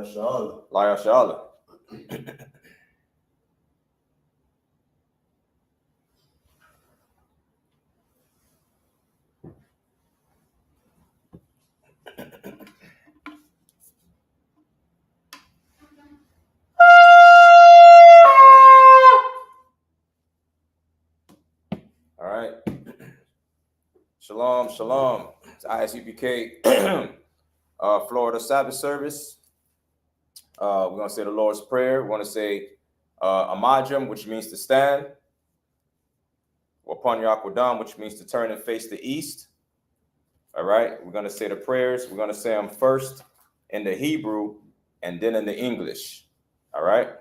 SHALAM. All right. Shalom, shalom. It's I.S.U.P.K. Florida Sabbath service. We're going to say the Lord's Prayer. We're going to say Amajam, which means to stand. Wapan Yakwadam, which means to turn and face the east. All right. We're going to say the prayers. We're going to say them first in the Hebrew and then in the English. All right.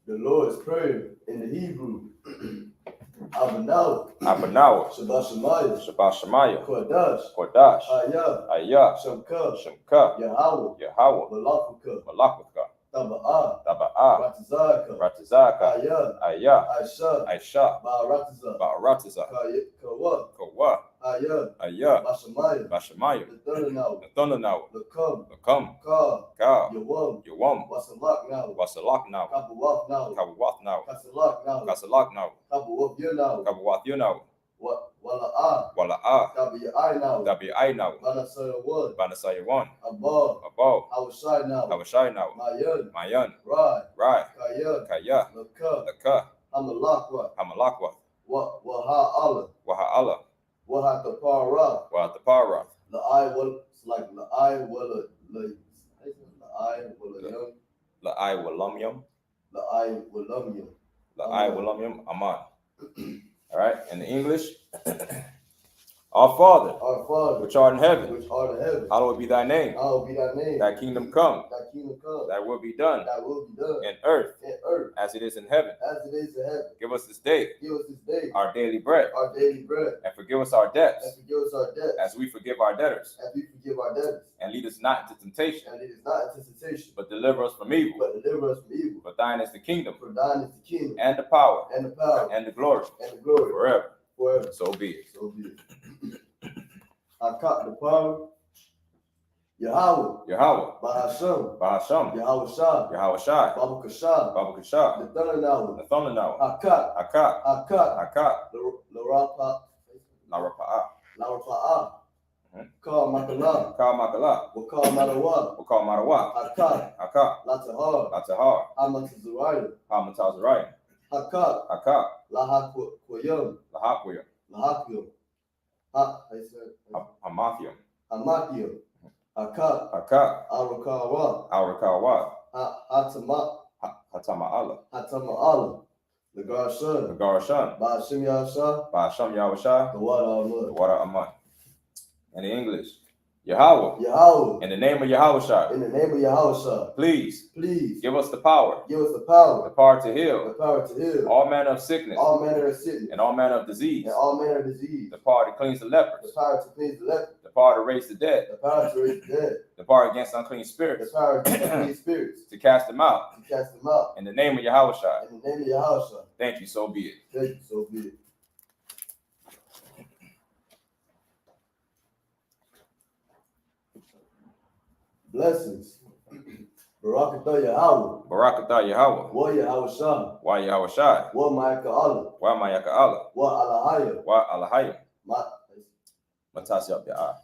The Lord's Prayer in the Hebrew. Abanawa. Shabbat Shemaya. Kodash. I.S.U.P.K. Shemka. Yahweh. Malakwatcha. Taba'a. Ratazaka. I.S.U.P.K. Ba'aratiza. Kawa. Bashamaya. The thunder now. The come. Ka. Yawam. Wasalak now. Kabuwath now. Kasalak now. Kabuwath now. Wala'a. Dabi'ai now. Banasaya one. Above. Awashai now. Mayan. Rai. Kaya. Laka. Hamalakwa. Waha'ala. Wahatapara. La'ai Aman. All right, in the English. Our Father, which art in heaven, hallowed be thy name. Thy kingdom come. Thy will be done in earth as it is in heaven. Give us this day our daily bread. And forgive us our debts as we forgive our debtors. And lead us not into temptation, but deliver us from evil. For thine is the kingdom, and the power, and the glory, forever. So be it. I caught the power. Yahweh. Bahasham. Yahweh Shai. Babu Kasha. The thunder now. Akat. Larapa'a. Call Makala. Wakal Marawa. Akat. Latahar. Amatazariah. Akat. Lahakwayum. Hamathium. Akat. Arakawa. Hatama'ala. The Garashan. Ba'ashim Yahweh. The Water Aman. In the English. Yahweh. In the name of Yahweh. Please. Give us the power. The power to heal. All manner of sickness. And all manner of disease. The power that cleans the lepers. The power to raise the dead. The power against unclean spirits. To cast them out. In the name of Yahweh. Thank you, so be it. Blessings. Barakatah Yahweh. Wa Yahweh Shai. Wa Ma'aka Allah. Wa Alahaya. Matazah Be'ah.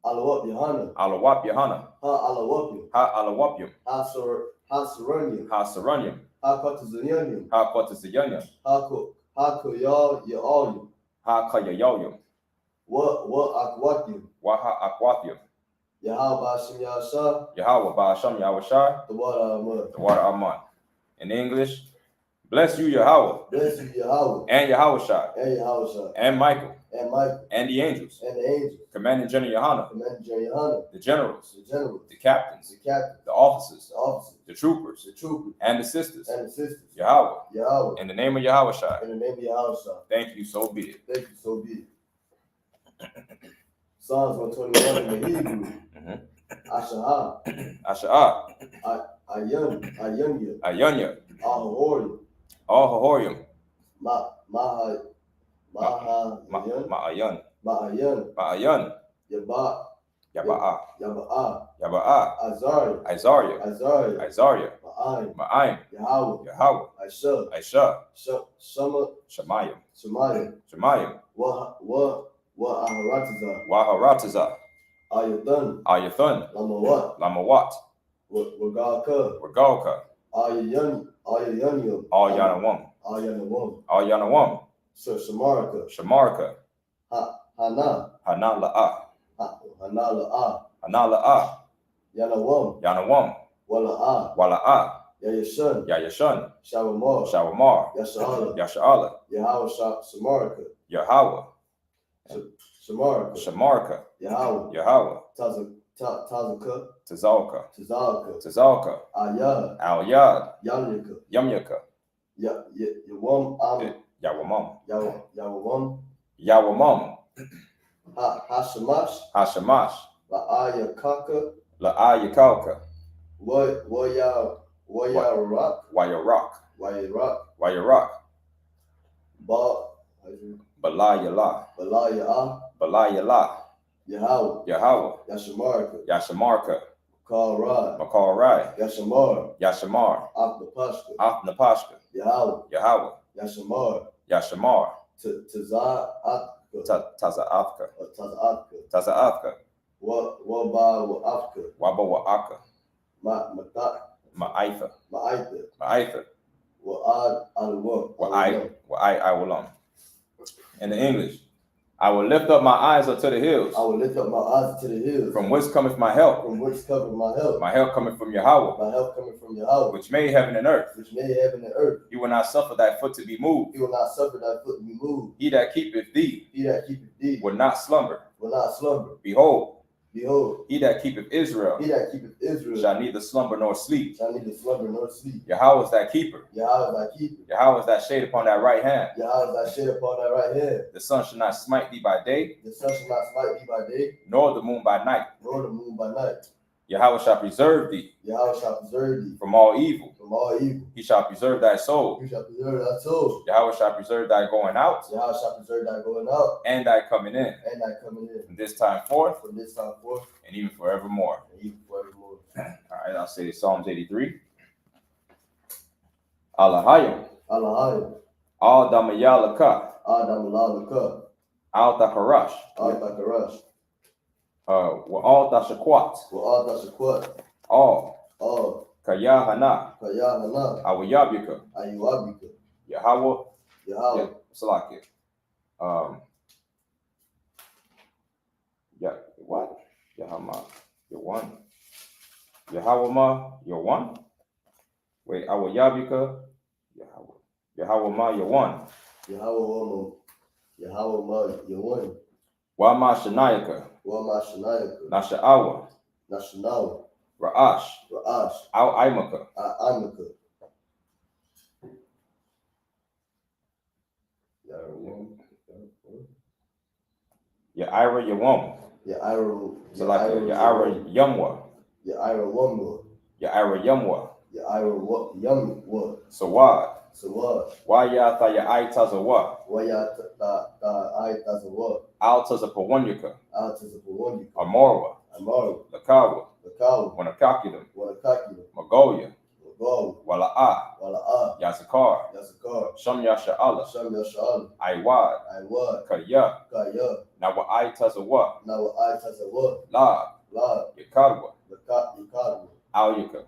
Alawap Yahanna. Ha Alawapyum. Ha Saranyam. Ha Kotazanyam. Ha Koyayoyum. Wa Akwathium. Yahweh Ba'ashim Yahweh. The water Aman. In English. Bless you, Yahweh. And Yahweh. And Michael. And the angels. Commanding General YAHANNA. The generals. The captains. The officers. The troopers. And the sisters. Yahweh. In the name of Yahweh. Thank you, so be it. Psalms 121 in the Hebrew. Asha'ah. Ayunya. Ahorium. Ma'ayan. Ma'ayan. Yabat. Yaba'a. Yaba'a. Yaba'a. Azariah. Isaiah. Azariah. Isaiah. Ma'aim. Ma'aim. Yahweh. Yahweh. I.S.U.P.K. I.S.H.U.P.K. Shama. Shemayim. Shemayim. Shemayim. Waharatazah. Waharatazah. Ayathan. Ayathan. Lamawat. Lamawat. Wagalka. Regalka. Ayayaniyam. Al-Yanawam. Ayanawam. Al-Yanawam. Shamarka. Shamarka. Hana. Hanala'a. Hanala'a. Hanala'a. Yanawam. Yanawam. Wala'a. Wala'a. Yayashun. Yayashun. Shawamar. Shawamar. Yasha'ala. Yasha'ala. Yahweh Shamarka. Yahweh. Shamarka. Shamarka. Yahweh. Yahweh. Tazaka. Tazalka. Tazalka. Tazalka. Ayad. Al-Yad. Yamyaka. Yamyaka. Yawam. Yawamam. Yawam. Yawamam. Hashamash. Hashamash. La'ayakaka. La'ayakaka. Wayarak. Wayarak. Wayarak. Balayala. Balayala. Yahweh. Yahweh. Yashamarka. Yashamarka. Makarai. Yashamar. Yashamar. Apnapashka. Apnapashka. Yahweh. Yahweh. Yashamar. Yashamar. Taza'afka. Taza'afka. Waba'afka. Wabawa'aka. Ma'aitha. Ma'aitha. Wa'ai. In the English, I will lift up my eyes unto the hills. I will lift up my eyes to the hills. From whence cometh my help? From whence cometh my help? My help cometh from Yahweh. My help cometh from Yahweh. Which made heaven and earth. Which made heaven and earth. He will not suffer thy foot to be moved. He will not suffer thy foot to be moved. He that keepeth thee. He that keepeth thee. Will not slumber. Will not slumber. Behold. He that keepeth Israel. He that keepeth Israel. Shall neither slumber nor sleep. Shall neither slumber nor sleep. Yahweh is thy keeper. Yahweh is thy keeper. Yahweh is thy shade upon thy right hand. Yahweh is thy shade upon thy right hand. The sun shall not smite thee by day. The sun shall not smite thee by day. Nor the moon by night. Nor the moon by night. Yahweh shall preserve thee. Yahweh shall preserve thee. From all evil. From all evil. He shall preserve thy soul. He shall preserve thy soul. Yahweh shall preserve thy going out. Yahweh shall preserve thy going out. And thy coming in. And thy coming in. From this time forth. From this time forth. And even forevermore. And even forevermore. All right, I'll say Psalms 83. Alahayim. Alahayim. Al damayalaka. Al damayalaka. Al takarash. Al takarash. Wa'al tashakwat. Wa'al tashakwat. All. Kayahana. Kayahana. I.S.U.P.K. I.S.U.P.K. Yahweh. Salaki. What? Yahama. You're one. Yahweh, you're one. Wait, I.S.U.P.K. Yahweh. Yahweh, you're one. Yahweh, you're one. Wama Shanayaka. Nasha'awa. Ra'ash. Al-Imaka. Ya'ira Yawam. Ya'ira Yumwa. Ya'ira Yumwa. Sawad. Wayatha Ya'itazawa. Al Tazapawanyaka. Amorwa. Lakawa. Wanakakidam. Magoya. Wala'a. Yazakar. Sham Yasha'ala. Iwad. Kaya. Nawa'itazawa. La. Yakadwa. Alyaka.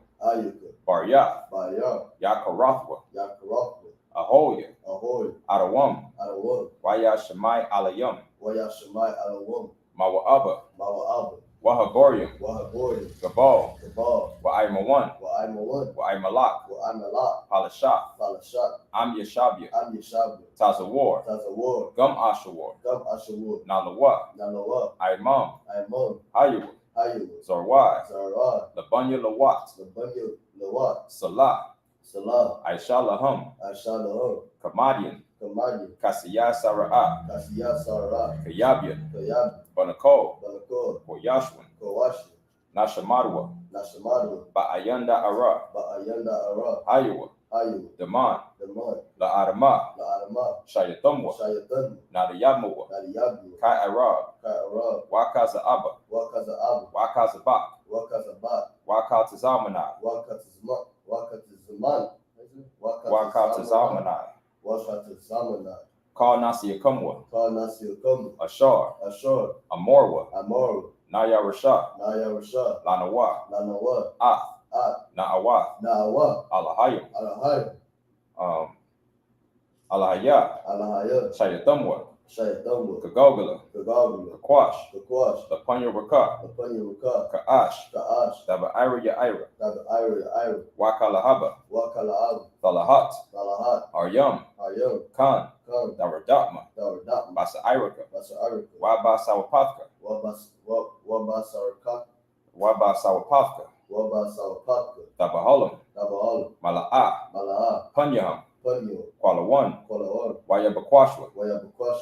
Barya. Yakarathwa. Ahoya. Adawam. Wayashamai Alayam. Mawa'aba. Wahagorium. Gabal. Wa'aimawan. Wa'aimalak. Palashak. Am Yashabia. Tazawar. Gum Ashawar. Nalawa. Aimam. Hayawah. Zarwai. Labunya Lawat. Salah. Aishalahum. Kamadian. Kasiyah Sara'ah. Kayabia. Banako. Koyashwan. Nashamadwa. Ba'ayanda Ara. Hayawah. Daman, La'adama, Shayatumwa, Nadayamua, Kai Arab, Wakaza Abba, Wakaza Bak, Wakata Zamanai, Wakata Zamanai, Call Nasi Akumwa, Ashar, Amorwa, Naya Rashad, Lanawa, Na'awa, Alahayim, Alahaya, Shayatumwa, Kagogala, Kakwash, Lapunya Raka, Ka'ash, Daba Ira Yaira, Wakalahaba, Thalahat, Aryam, Khan, Daradatma, Basa Iraka, Wabasawapafka, Dabaholam, Mala'ah, Punyaham, Kuala One, Wayabakwashwa,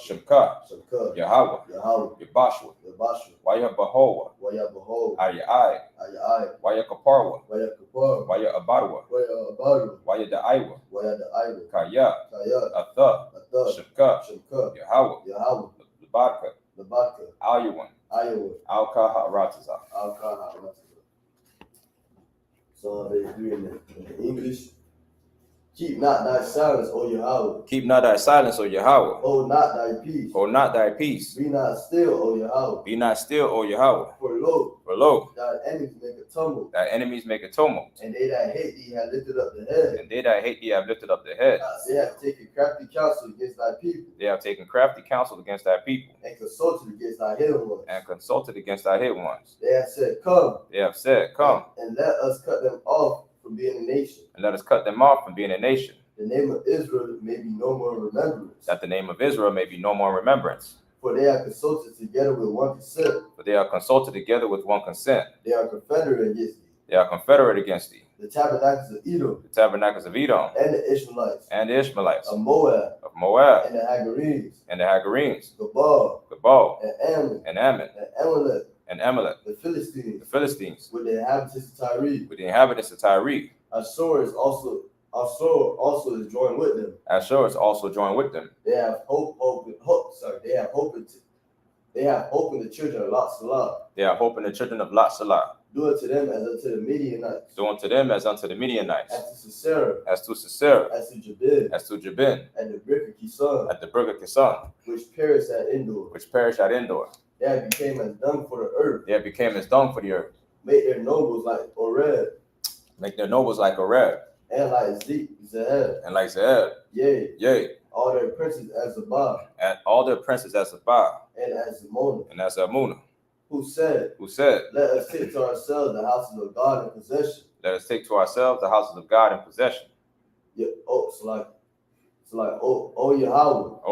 Shabka, Yahweh, Yabashwa, Wayabahowa, Ayai, Wayakaparwa, Wayabadwa, Wayadaiwa, Kaya, Atha, Shabka, Yahweh, Labaka, Alyuwan, Alkaha Rataza. So they agree in the English. Keep not thy silence, O Yahweh. Keep not thy silence, O Yahweh. Hold not thy peace. Hold not thy peace. Be not still, O Yahweh. Be not still, O Yahweh. For lo, thy enemies make a tumult. Thy enemies make a tumult. And they that hate thee have lifted up the head. And they that hate thee have lifted up their head. They have taken crafty counsel against thy people. They have taken crafty counsel against thy people. And consulted against thy hidden ones. And consulted against thy hidden ones. They have said, Come. They have said, Come. And let us cut them off from being a nation. And let us cut them off from being a nation. The name of Israel may be no more in remembrance. That the name of Israel may be no more in remembrance. For they are consulted together with one consent. For they are consulted together with one consent. They are confederate against thee. They are confederate against thee. The tabernacles of Edom. The tabernacles of Edom. And the Ishmaelites. And the Ishmaelites. Of Moab. And the Hagarenes. And the Hagarenes. Gabal. And Ammon. And Amalek. And Amalek. The Philistines. With the inhabitants of Tyre. Ashur also is joined with them. Ashur is also joined with them. They have hope in the children of Lot Salah. They have hope in the children of Lot Salah. Do unto them as unto the Midianites. Do unto them as unto the Midianites. As to Sisera. As to Jabin. At the brick of Kisan. Which perished at Endor. They have became as dung for the earth. Make their nobles like Oreb. And like Zeheb. Yea. All their princes as Zabah. And as Zamonah. Who said, Let us take to ourselves the houses of God in possession. Yeah, O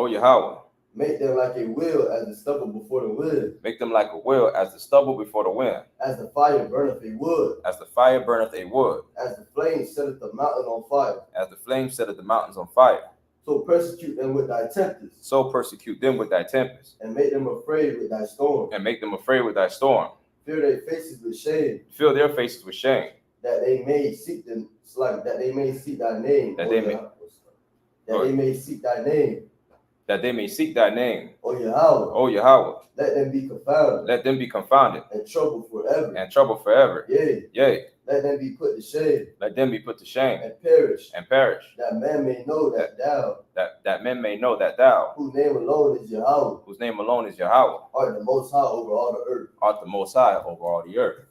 Yahweh. Make them like a wheel as the stubble before the wind. As the fire burneth a wood. As the flame setteth the mountain on fire. So persecute them with thy tempest. And make them afraid with thy storm. Fill their faces with shame. That they may seek thy name. That they may seek thy name. O Yahweh. Let them be confounded. And troubled forever. Yea. Let them be put to shame. And perish. That men may know that thou. Whose name alone is Yahweh. Art the most high over all the earth.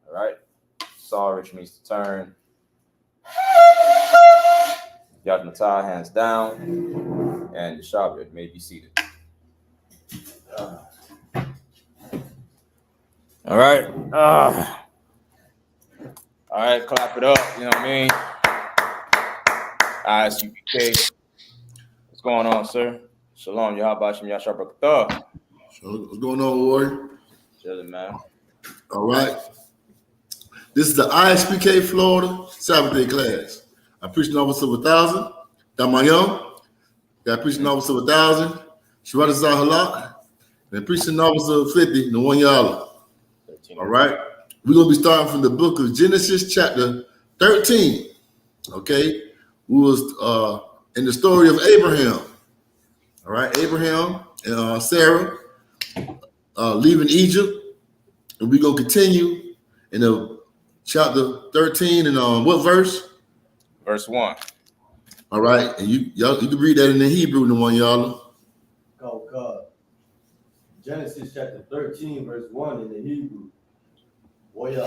All right. Saw, which means to turn. Yad Natah, hands down. And the Shabbat may be seated. All right. All right, clap it up. You know what I mean? I.S.U.P.K. What's going on, sir? Shalom, Yahabashim, Yashabrakatah. What's going on, Warrior? Chilling, man. All right. This is the I.S.U.P.K. Florida Sabbath day class. I preach an office of 1,000. Damayam. Got preaching office of 1,000. Shabbat Halak. And preaching office of 50. No one Yala. All right. We're going to be starting from the book of Genesis, chapter 13. Okay. we was in the story of Abraham. All right, Abraham and Sarah leaving Egypt, and we're gonna continue in the chapter 13 and what verse? Verse 1. All right, and you can read that in the Hebrew, the one y'all. Genesis chapter 13, verse 1 in the Hebrew. Where you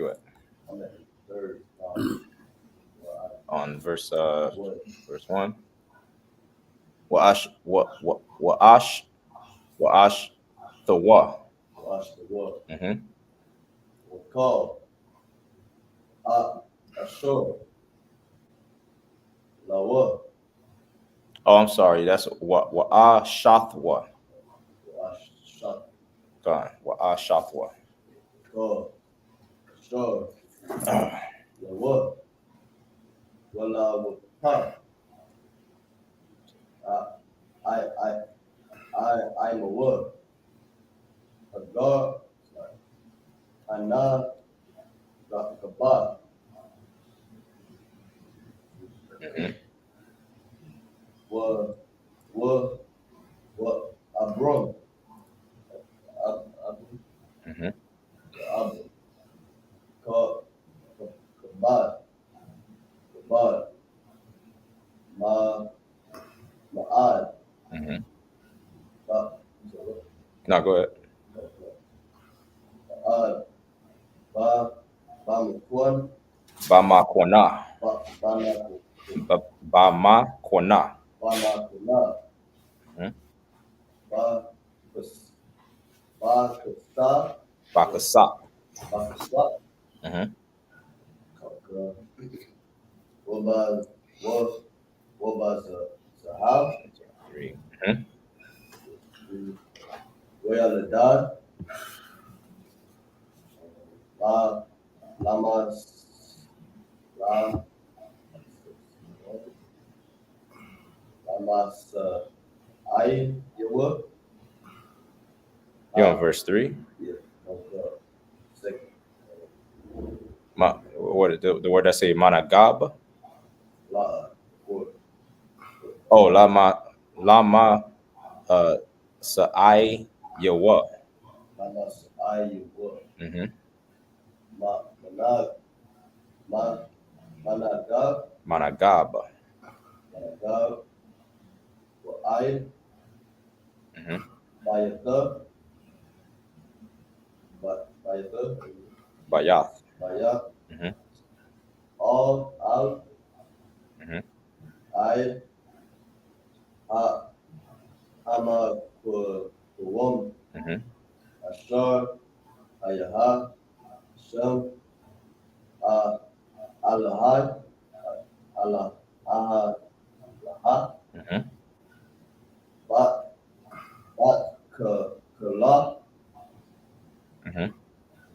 at? I'm at the third. On verse 1. Wa'ash the wa. Mm-hmm. Call. Ashur. Lawa. Oh, I'm sorry. That's wa'ashathwa. Gone. Wa'ashathwa. Call. Ashur. Lawa. Wala wa. I'm a what? A God. Anna. Kabah. What? Abram. Kabad. Ma'ad. No, go ahead. Bamakwan. Bamakwana. Bamakwana. Bakasa. What about Zahab? 3. Where the dad? Lamas. I.U.P.K. You on verse 3? Yeah. Second. What the word that say managab? Oh, lama sa'ai yawa. Lama sa'ai yawa. Managab. Managab. I. Bayath. All out. Ama Kuwam. Ashar. Ayaha. Sham. Alahai. Alaha. Kala.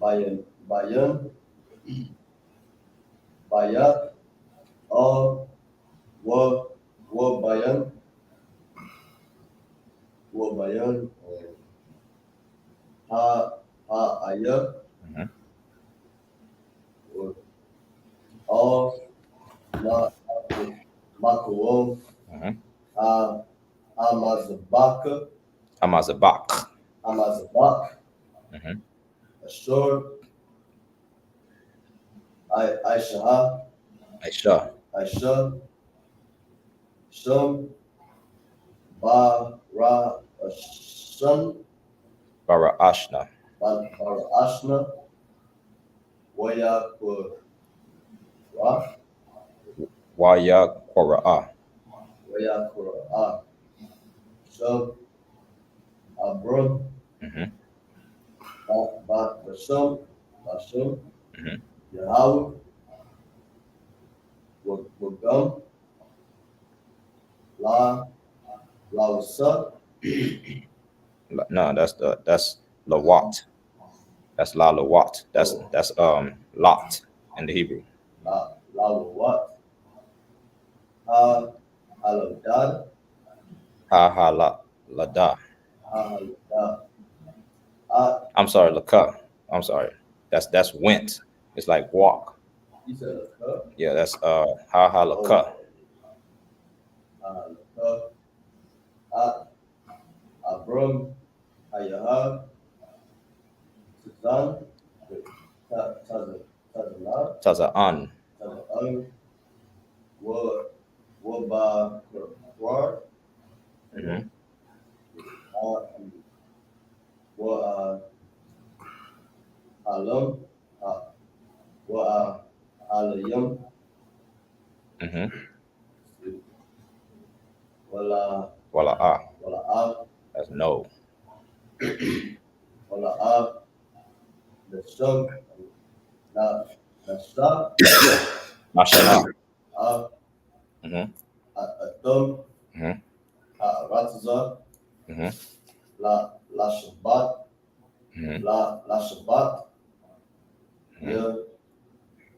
Bayan. Bayat. All. Bayan. Bayan. Ayah. All. Makuwam. Amazabak. Ashur. Aisha. Shum. Barashna. Wayaqura. Shum. Abram. Bashum. Yahweh. Wagam. Lawasa. No, that's Lawat. That's La Lawat. That's Lot in the Hebrew. Lawat. Haladad. Ha ha la lada. Haladad. I'm sorry, laka. I'm sorry. That's went. It's like walk. You said laka? Yeah, that's ha ha laka. Laka. Abram. Ayaha. Tazan. Tazan. Taza'an. Tazan. Waba. War. Mm-hmm. Alam. Alayam. Mm-hmm. Wala. That's no. Wala. The sun. The star. Mashallah. Mm-hmm. Atom. Mm-hmm. Ratazah. Mm-hmm. La Shabbat. Mm-hmm. La Shabbat.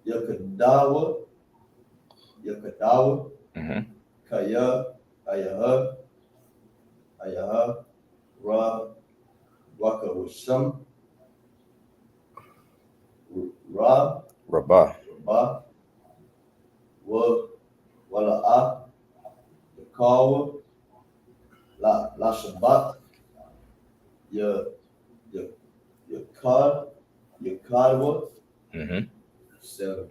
Yakadawa. Mm-hmm. Ayaha. Waka Wisham. Rabah. Wala. The Kawa. La Shabbat. Kadwa. Mm-hmm. 7.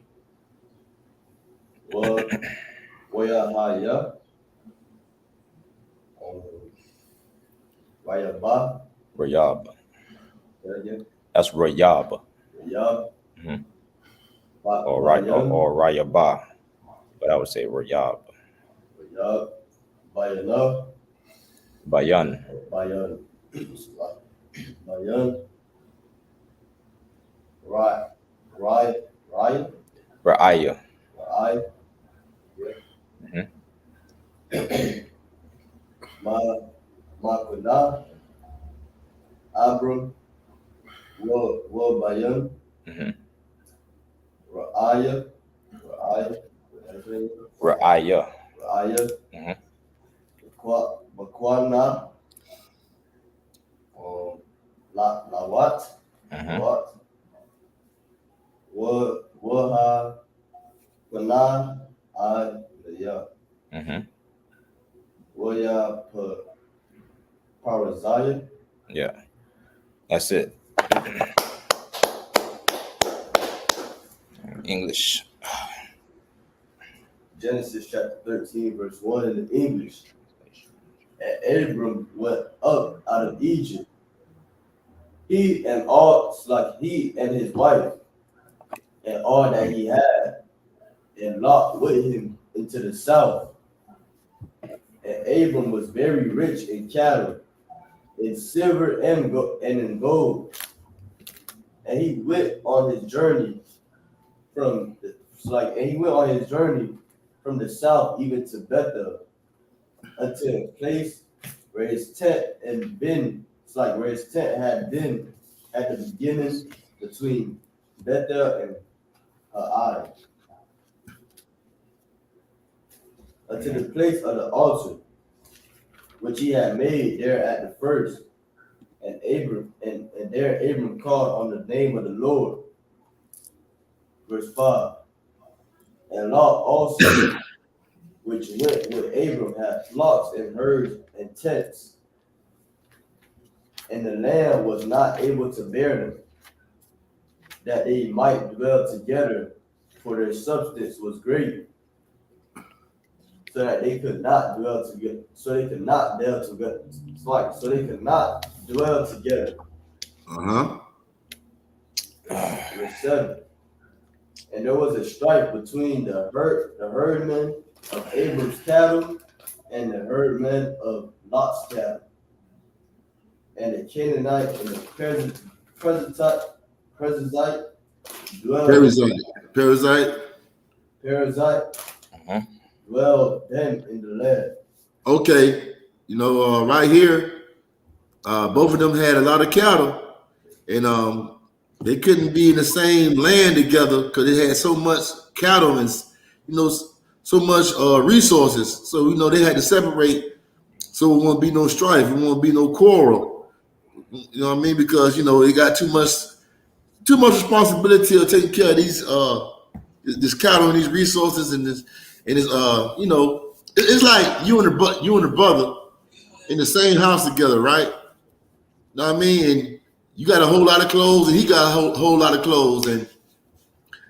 Wayahaya. Wayaba. Rayab. Again. That's Rayab. Rayab. Mm-hmm. Or Rayabah. But I would say Rayab. Rayab. Bayana. Bayan. Bayan. Ryan. Ra'aya. Mm-hmm. Makuna. Abram. Bayan. Mm-hmm. Ra'aya. Ra'aya. Mm-hmm. Makwana. Lawat. Mm-hmm. Waha. Kana. Mm-hmm. Waya Parazaya. Yeah, that's it. English. Genesis chapter 13, verse 1 in the English. And Abram went up out of Egypt. He and his wife, and all that he had, and Lot with him into the south. And Abram was very rich in cattle, in silver and in gold. And he went on his journey from the south even to Bethel, until a place where his tent had been at the beginning between Bethel and Ai, unto the place of the altar which he had made there at the first. And there Abram called on the name of the Lord. Verse 5. And Lot also, which went with Abram, had flocks and herds and tents. And the land was not able to bear them, that they might dwell together, for their substance was great, so that they could not dwell together. Verse 7. And there was a strife between the herdmen of Abram's cattle and the herdmen of Lot's cattle. And the Canaanite and the Perizzite dwelled them in the land. Okay, right here, both of them had a lot of cattle, and they couldn't be in the same land together because they had so much cattle and so much resources. So they had to separate, so it won't be no strife, it won't be no quarrel. You know what I mean? Because they got too much responsibility of taking care of these this cattle and these resources and this it's like you and the brother in the same house together, right? You know what I mean? And you got a whole lot of clothes, and he got a whole lot of clothes, and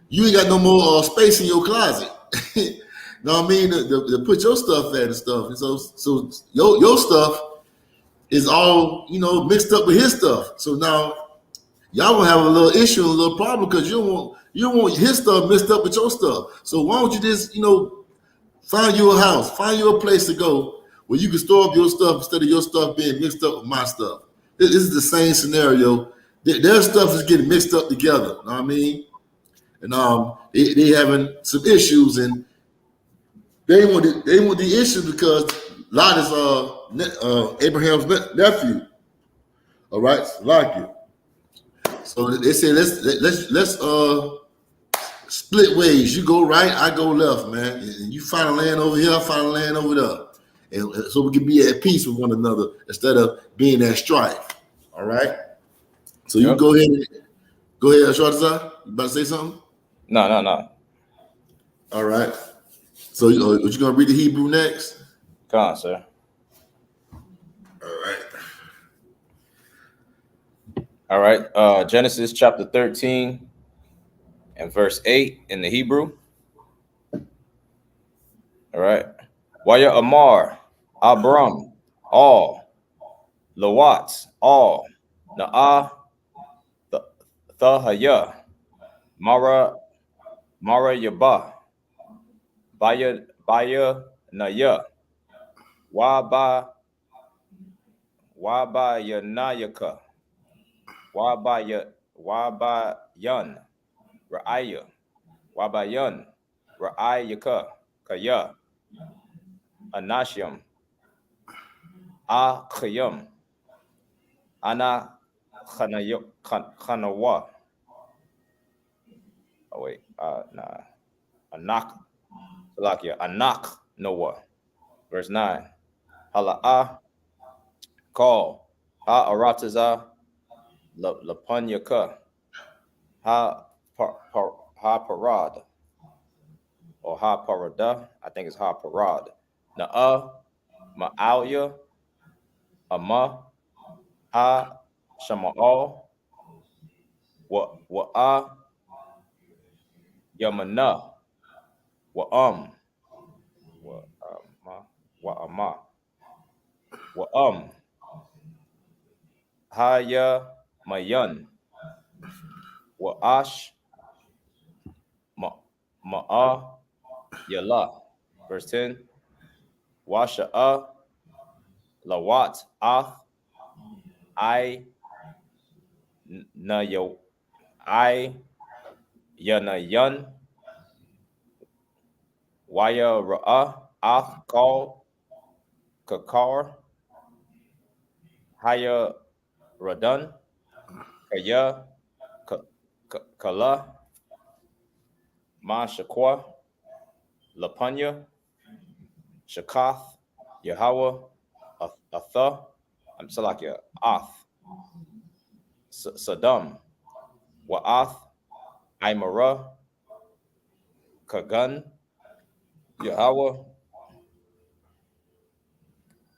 you ain't got no more space in your closet. You know what I mean? To put your stuff at and stuff. And so your stuff is all mixed up with his stuff. So now y'all gonna have a little issue, a little problem because you don't want his stuff mixed up with your stuff. So why don't you just find you a house, find you a place to go where you can store up your stuff instead of your stuff being mixed up with my stuff. This is the same scenario. Their stuff is getting mixed up together. You know what I mean? And they having some issues, and they want the issue because Lot is Abraham's nephew. All right, like you. So they say let's split ways. You go right, I go left, man. And you find a land over here, I find a land over there. And so we can be at peace with one another instead of being at strife. All right. So you go ahead, Shortazar. You about to say something? No. All right. So you gonna read the Hebrew next? Come on, sir. All right. Genesis chapter 13 and verse 8 in the Hebrew. All right. Waya Amar, Abram, all, Lawat, all, Na'ah, Thahaya, Mara Yaba, Baya Naya, Waba Yanayaka, Wabayan, Ra'aya, Wabayan, Ra'ayaka, Kaya, Anashim, Akhayam, Ana Khanawa. Oh wait, nah. Anak Noah. Verse 9. Hala'ah call. Ha arataza lapanyaka. Ha parad. Or ha parada. I think it's ha parad. Na'a ma'alya. Ama. Ha shama'al. Wa'a yamana. Wa'ama. Haya mayan. Wa'ash ma'a yala. Verse 10. Washa'a lawat ach I yanayan waya ra'a ach call kakar haya radan kaya kala ma shakwa lapanya shakath Yahweh atha I'm Salakia ath Saddam wa'ath Imara Kagan Yahweh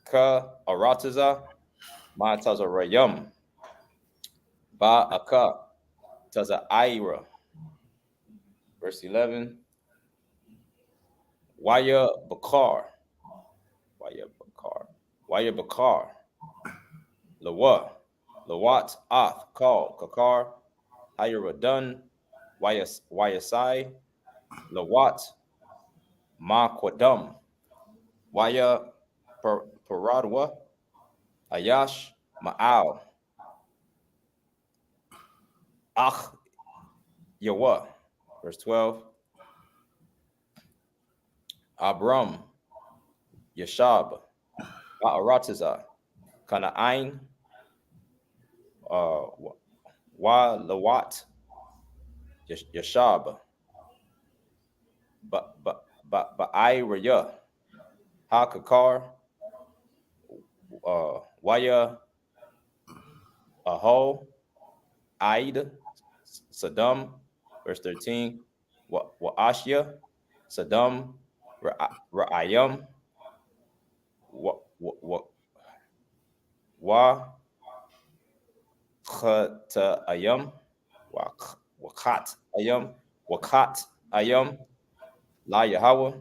Ka Arataza Ma Tazarayam Ba Aka Taza Ira. Verse 11. Waya Bakar Lawa Lawat Ath Kal Kakar Hayaradan Wayasai Lawat Ma Kwadam Waya Paradwa Ayash Ma'al Ach Yawa. Verse 12. Abram Yashab Ba'aratiza Kana'ain Lawat Yashab but I Raya Hakakar Waya Aho Aid Saddam verse 13 wa Ashya Saddam Ra'ayam wa Khata Ayam Wakat Ayam La Yahweh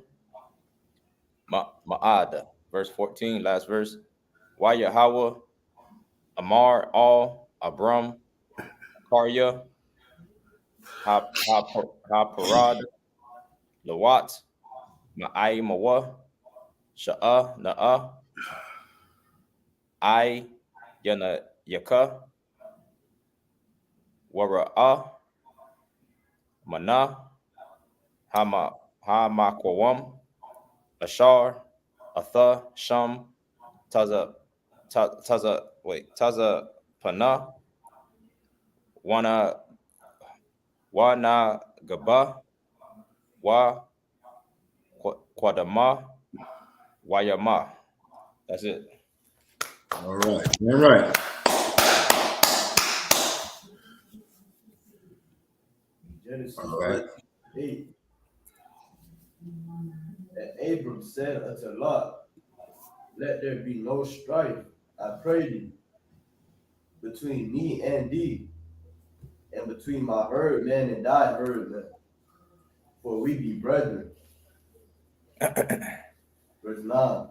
Ma'ad verse 14 last verse Wa Yahweh Amar Al Abram Karya Ha-Parad Lawat Ma'ai Mawa Sha'a Na'a I Yana Yaka Wara'a Mana Hamakwam Ashar Atha Sham Taza Pana Wana Gaba Wa Kwadama Wayama. That's it. All right. All right. Genesis All right. 8. And Abram said unto Lot, let there be no strife, I pray thee, between me and thee, and between my herdmen and thy herdmen, for we be brethren. Verse 9.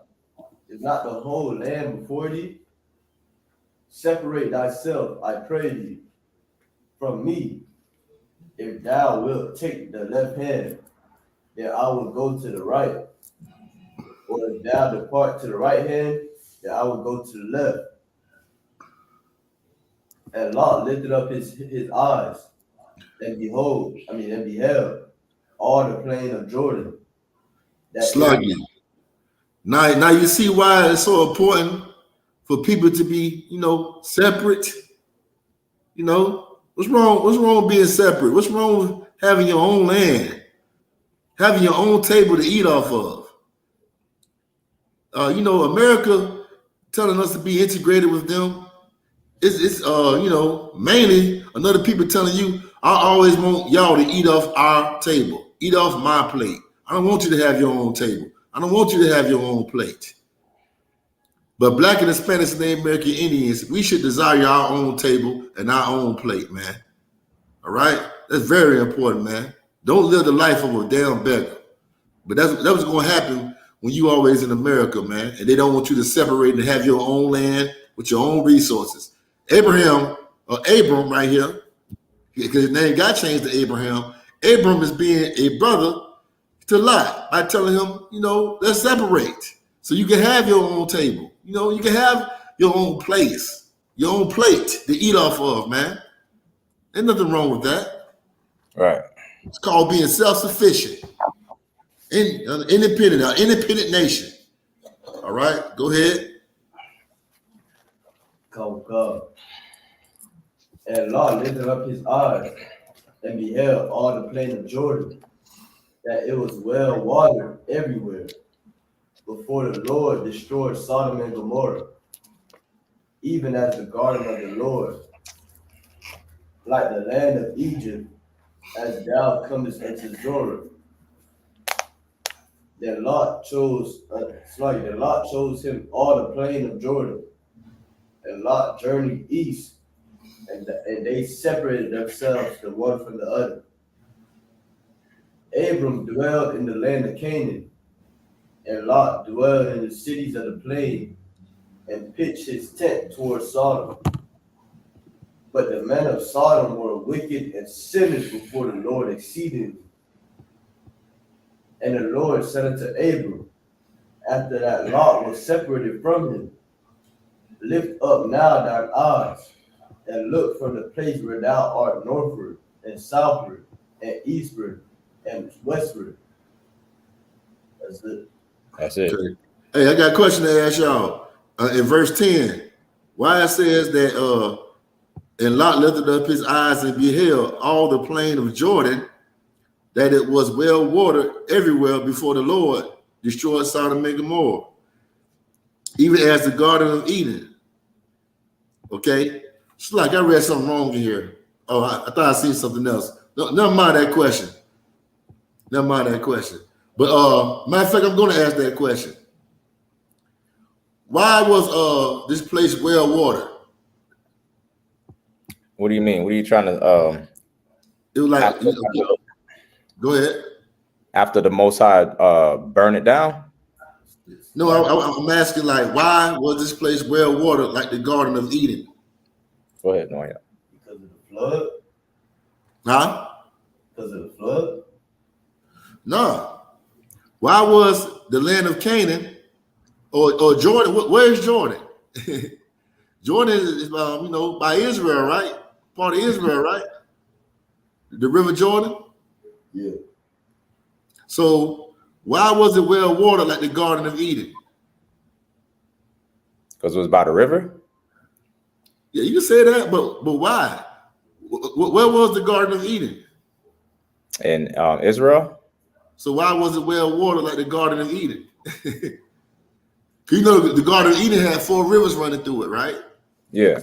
Is not the whole land before thee? Separate thyself, I pray thee, from me. If thou wilt take the left hand, then I will go to the right. Or if thou depart to the right hand, then I will go to the left. And Lot lifted up his eyes, and beheld all the plain of Jordan. Sluggy. Now you see why it's so important for people to be, separate. What's wrong? What's wrong with being separate? What's wrong with having your own land, having your own table to eat off of? America telling us to be integrated with them. It's mainly another people telling you, I always want y'all to eat off our table, eat off my plate. I don't want you to have your own table. I don't want you to have your own plate. But Black and Hispanics and Native American Indians, we should desire our own table and our own plate, man. All right? That's very important, man. Don't live the life of a damn beggar. But that was going to happen when you always in America, man. And they don't want you to separate and have your own land with your own resources. Abram right here, because his name got changed to Abraham. Abram is being a brother to Lot by telling him, let's separate. So you can have your own table. You can have your own place, your own plate to eat off of, man. There's nothing wrong with that. Right. It's called being self-sufficient. Independent nation. All right, go ahead. Come. And Lot lifted up his eyes and beheld all the plain of Jordan, that it was well watered everywhere, before the Lord destroyed Sodom and Gomorrah, even as the garden of the Lord, like the land of Egypt, as thou comest unto Zorah. Then Lot chose him all the plain of Jordan, and Lot journeyed east, and they separated themselves the one from the other. Abram dwelled in the land of Canaan, and Lot dwelled in the cities of the plain, and pitched his tent toward Sodom. But the men of Sodom were wicked and sinners before the Lord exceedingly. And the Lord said unto Abram, after that Lot was separated from him, lift up now thine eyes, and look from the place where thou art northward, and southward, and eastward, and westward. That's it. Okay. Hey, I got a question to ask y'all. In verse 10, why it says that And Lot lifted up his eyes and beheld all the plain of Jordan, that it was well watered everywhere before the Lord destroyed Sodom and Gomorrah, even as the Garden of Eden. Okay, it's like I read something wrong in here. Oh, I thought I seen something else. No, never mind that question. Never mind that question. But matter of fact, I'm going to ask that question. Why was this place well watered? What do you mean? What are you trying to? It was like. Go ahead. After the Most High burn it down? No, I'm asking, like, why was this place well watered like the Garden of Eden? Go ahead, Noah. Because of the flood? Huh? Because of the flood? No. Why was the land of Canaan or Jordan? Where is Jordan? Jordan is by Israel, right? Part of Israel, right? The River Jordan? Yeah. So why was it well watered like the Garden of Eden? Because it was by the river? Yeah, you can say that, but why? Where was the Garden of Eden? In Israel? So why was it well watered like the Garden of Eden? You know, the Garden of Eden had 4 rivers running through it, right? Yeah.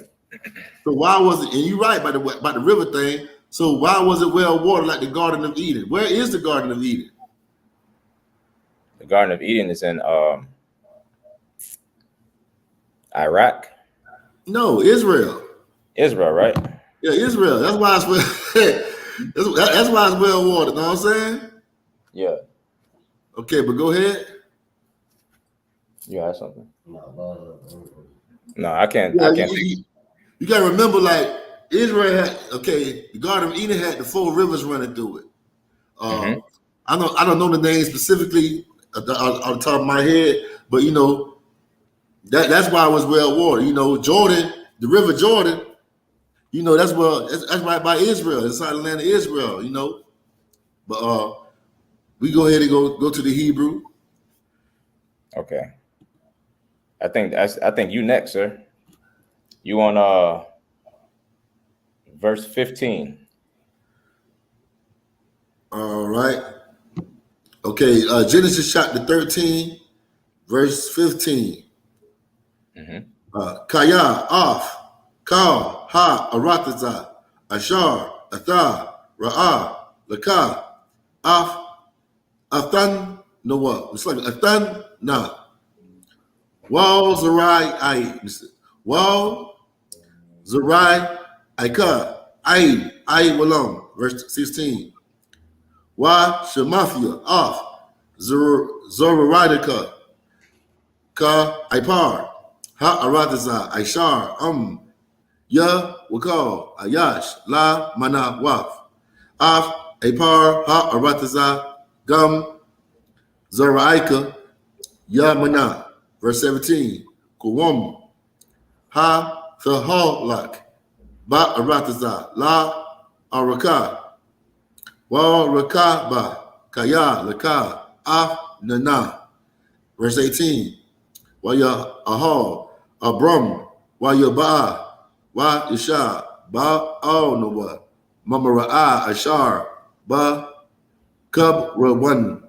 So why was it? And you're right about the river thing. So why was it well watered like the Garden of Eden? Where is the Garden of Eden? The Garden of Eden is in Iraq. No, Israel. Israel, right? Yeah, Israel. That's why it's well. that's why it's well watered. Know what I'm saying? Yeah. Okay, but go ahead. You have something? No. No, I can't. Yeah, I can't. You gotta remember, like, Israel had, the Garden of Eden had the 4 rivers running through it. I don't know the name specifically on the top of my head, but that's why it was well watered. Jordan, the River Jordan, that's right by Israel, inside the land of Israel. But we go ahead and go to the Hebrew. Okay. I think you next, sir. You on verse 15. All right. Okay, Genesis chapter 13, verse 15. Kaya, Af, Kal, Ha, Arataza, Ashar, Atha, Ra'ah, Laka, Af, Athan, Noah. It's like Athan, Na. Wal, Zarai, Ai. Wal, Zarai, Aika, Ai, Walam. Verse 16. Wa, Shemafia, Af, Zoraridika, Ka, Ipar, Ha, Arataza, Aishar, Ya, Wakal, Ayash, La, Mana, Waf, Af, Apar, Ha, Arataza, Gum, Zoraika, Ya, Mana. Verse 17. Kuwam, Ha, Thahalak, Ba, Arataza, La, Araka, Wa, Rakaba, Kaya, Laka, Af, Nana. Verse 18. Wa, Ya, Ahal, Abram, Wa, Ya, Ba, Wa, Isha, Ba, Al, Noah, Mama, Ra'a, Ashar, Ba, Kub, Rawan,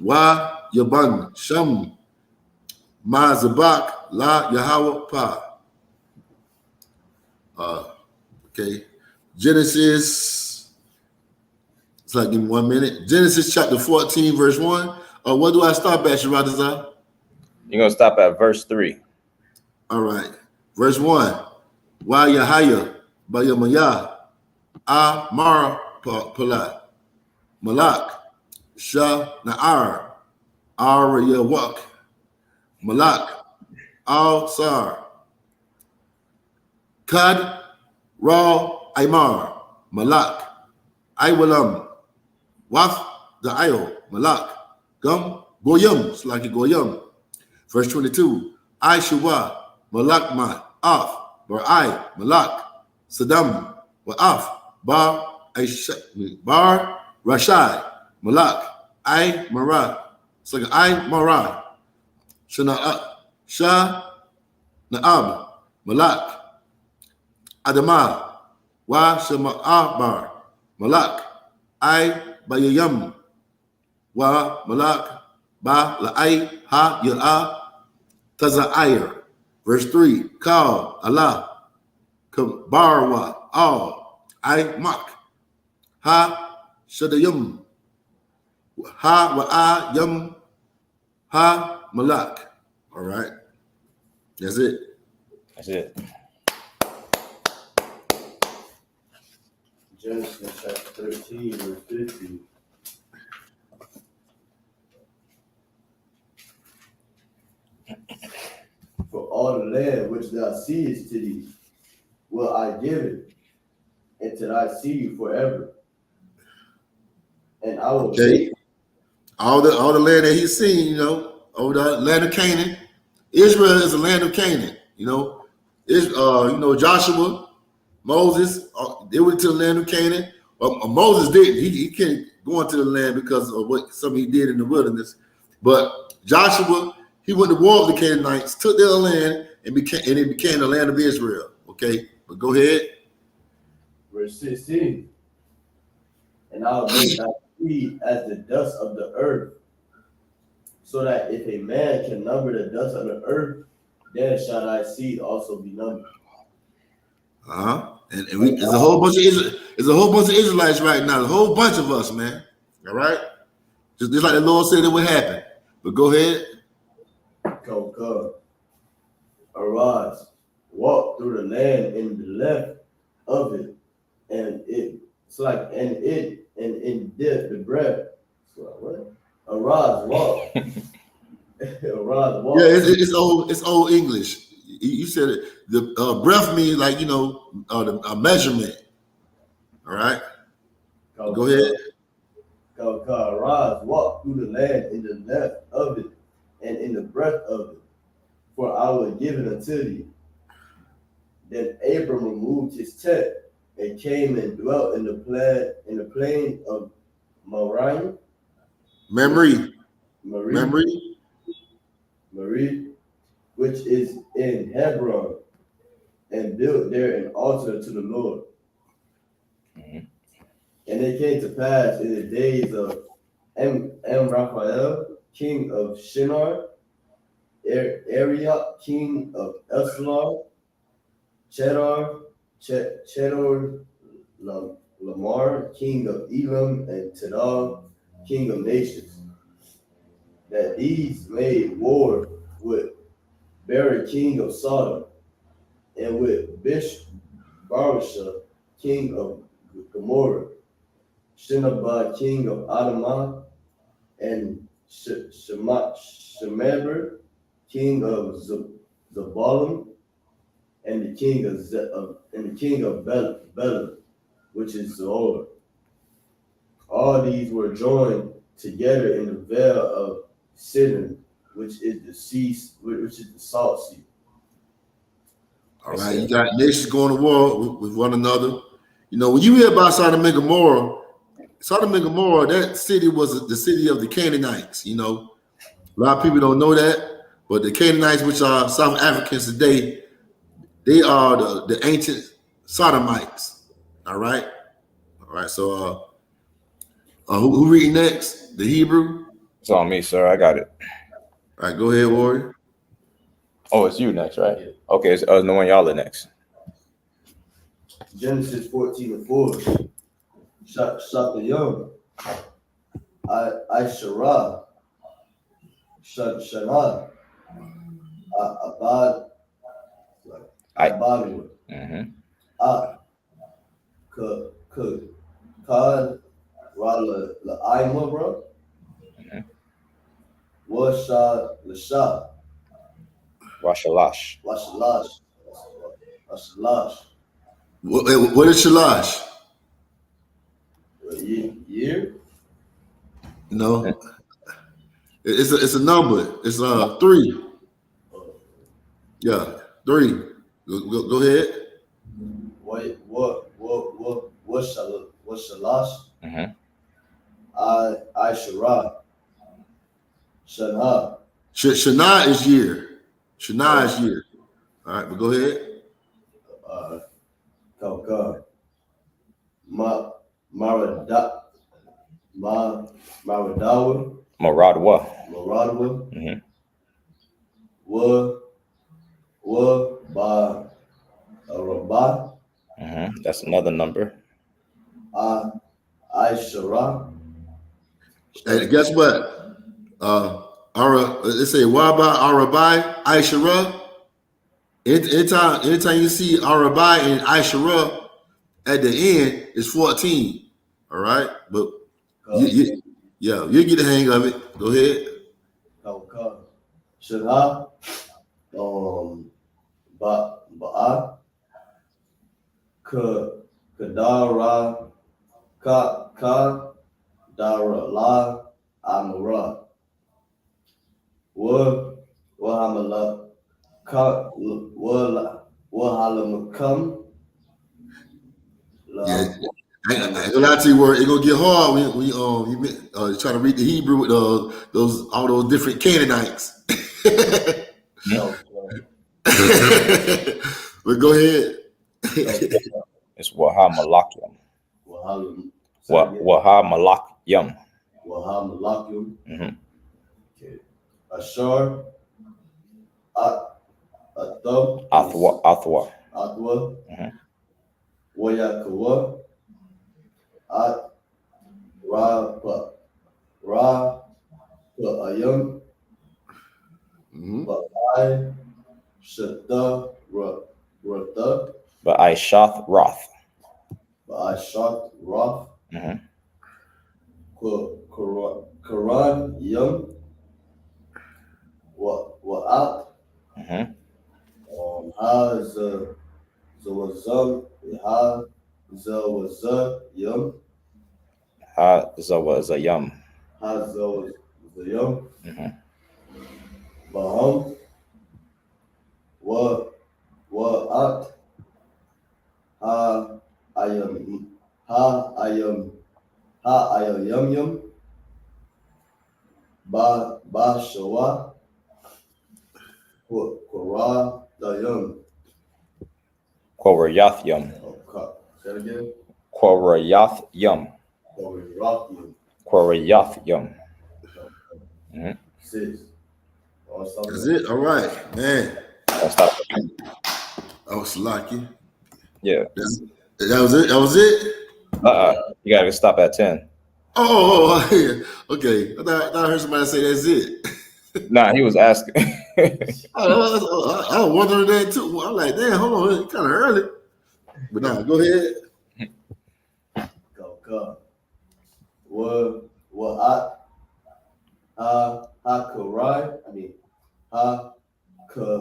Wa, Yaban, Sham, Ma, Zabak, La, Yahweh, Pa. Okay. Genesis, it's like, give me 1 minute. Genesis chapter 14, verse 1. What do I stop at, Sharadazah? You're gonna stop at verse 3. All right. Verse 1. Wa Yahaya, Ba Yamaya, A Mara Pala, Malak, Sha Na'ar, Ar Yawak, Malak, Al Sar, Kad, Ra Aymar, Malak, Aywalam, Waf the Ayo, Malak, Gum, Goyam, it's like a Goyam. Verse 22. I.S.U.P.K, Malak Ma, Af, Bar Malak, Saddam, Wa'af, Bar Rashai, Malak, Mara. It's like Mara. Shah Naab, Malak, Adamah, Wa Shema'abar Malak I Bayayam Wa Malak Ba La'ai Ha Ya'a Taza'ayr. Verse 3. Kal Allah Kabarwa Al I Mak Ha Shadayum Ha Wa'a Yum Ha Malak. All right. That's it. That's it. Genesis chapter 13, verse 50. For all the land which thou seest to thee will I give it, and to thy seed forever. And I will make all the land that he's seen, over the land of Canaan. Israel is a land of Canaan. Joshua, Moses, they went to the land of Canaan. Moses didn't. He can't go into the land because of what something he did in the wilderness. But Joshua, he went to war with the Canaanites, took their land, and it became the land of Israel. Okay, but go ahead. Verse 16. And I will make thy seed as the dust of the earth, so that if a man can number the dust of the earth, then shall thy seed also be numbered. And there's a whole bunch of Israelites right now. A whole bunch of us, man. All right, just like the Lord said it would happen. But go ahead. Come, arise, walk through the land in the left of it, and in the breath. So what? Arise, walk. Arise, walk. Yeah, it's old English. You said it. The breath means like a measurement. All right. Go ahead. Arise, walk through the land in the left of it, and in the breadth of it, for I will give it unto thee. Then Abram removed his tent and came and dwelt in the plain of Mamre, which is in Hebron, and built there an altar to the Lord. Mm-hmm. And it came to pass in the days of Raphael, king of Shinar, Arioch, king of Elsalar, Cheddar, Lamar, king of Elam, and Tidal, king of nations, that these made war with Beri, king of Sodom, and with Barsha, king of Gomorrah, Shinabah, king of Adamah, and Shemeber, king of Zebulun, and the king of Bela, which is Zoar. All these were joined together in the vale of Sidon, which is the salt sea. All right, you got nations going to war with one another. When you hear about Sodom and Gomorrah, that city was the city of the Canaanites. A lot of people don't know that, but the Canaanites, which are South Africans today, they are the ancient Sodomites. All right. So, who reading next? The Hebrew. It's on me, sir. I got it. All right, go ahead, Warrior. Oh, it's you next, right? Okay, it's no one y'all are next. Genesis 14:4. Shakayim, I-Shara, Shana, Abad, Mm-hmm. Kad, La'ima, bro. Washa, Lasha. Washalash. What is Shalash? Year? No. It's a number. It's 3. Yeah, 3. Go ahead. What's Shalash? Mm-hmm. I-Shara. Shana. Shana is year. Shana is year. All right, but go ahead. God. Maradawa. Maradwa. Mm-hmm. Ba Rabah. Mm-hmm. That's another number. I.S.U.P.K. Hey, guess what? Let's say Waba Arabai I.S.U.P.K. Anytime you see Arabai and I.S.U.P.K. at the end, it's 14. All right, but you get the hang of it. Go ahead. Shadha. Ba'a. Kadara. Ka. Dara la. Amara. Wahamala. Ka. Wahalam. Yeah, I ain't gonna lie to you, word. It's gonna get hard when you try to read the Hebrew with all those different Canaanites. But go ahead. It's Wahamalakyam. Wahamalakyam. Wahamalakyam. Mm-hmm. Okay. Ashar. Athwa. Mm-hmm. Wayakawa. Ayam. Ba'ai. Shata. Rata. Ba'ai Shath Roth. Ba'ai Shat Roth. Mm-hmm. Quran Yum. Wa'at. Mm-hmm. Zawazam. Zawazayum. Zawazayum. Zawazayum. Mm-hmm. Baham. Wa'at. Ayam yum. Ba shawa. Quran Dayum. Quarayath-yum. Say it again. Quarayath-yum. Quarayath-yum. Mm-hmm. 6. That's it. All right, man. I was lucky. Yeah. That was it. That was it. You gotta stop at 10. Yeah. Okay. I thought I heard somebody say that's it. Nah, he was asking. I was wondering that too. I'm like, damn, hold on, it's kind of early. But nah, go ahead. Go. Wa'at. Ha-karai. Ha-karaya.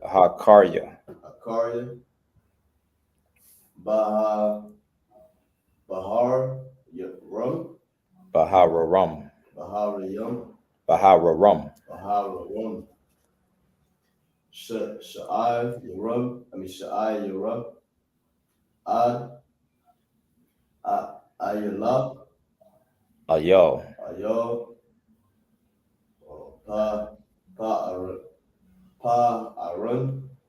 Ha-karya. Hakarya. Bahar Rum. Bahararum. Baharayum. Bahararum. Bahararum. Sha'ai Yarum. Ad. Ayala. Ayo. Pa-arun.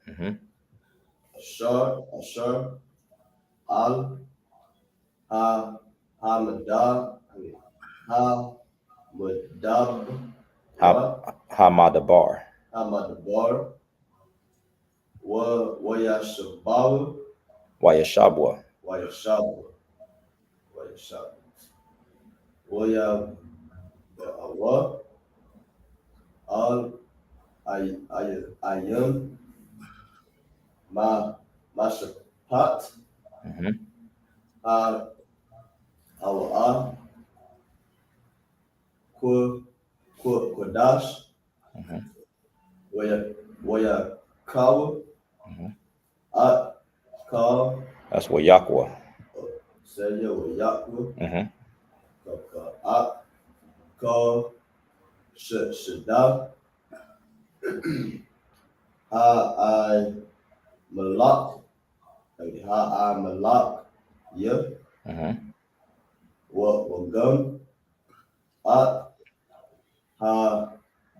Mm-hmm. Ashar. Al. Hamadab. Hamadabar. Wayashabwa. Wayashabwa. Al Ayam. Mashapat. Mm-hmm. Awa. Quadash. Mm-hmm. Wayakawa. Mm-hmm. Ka. That's Wayakwa. Seya Wayakwa. Mm-hmm. Ka. Shada. I Malak. Malak. Yeah. Mm-hmm. Wagum.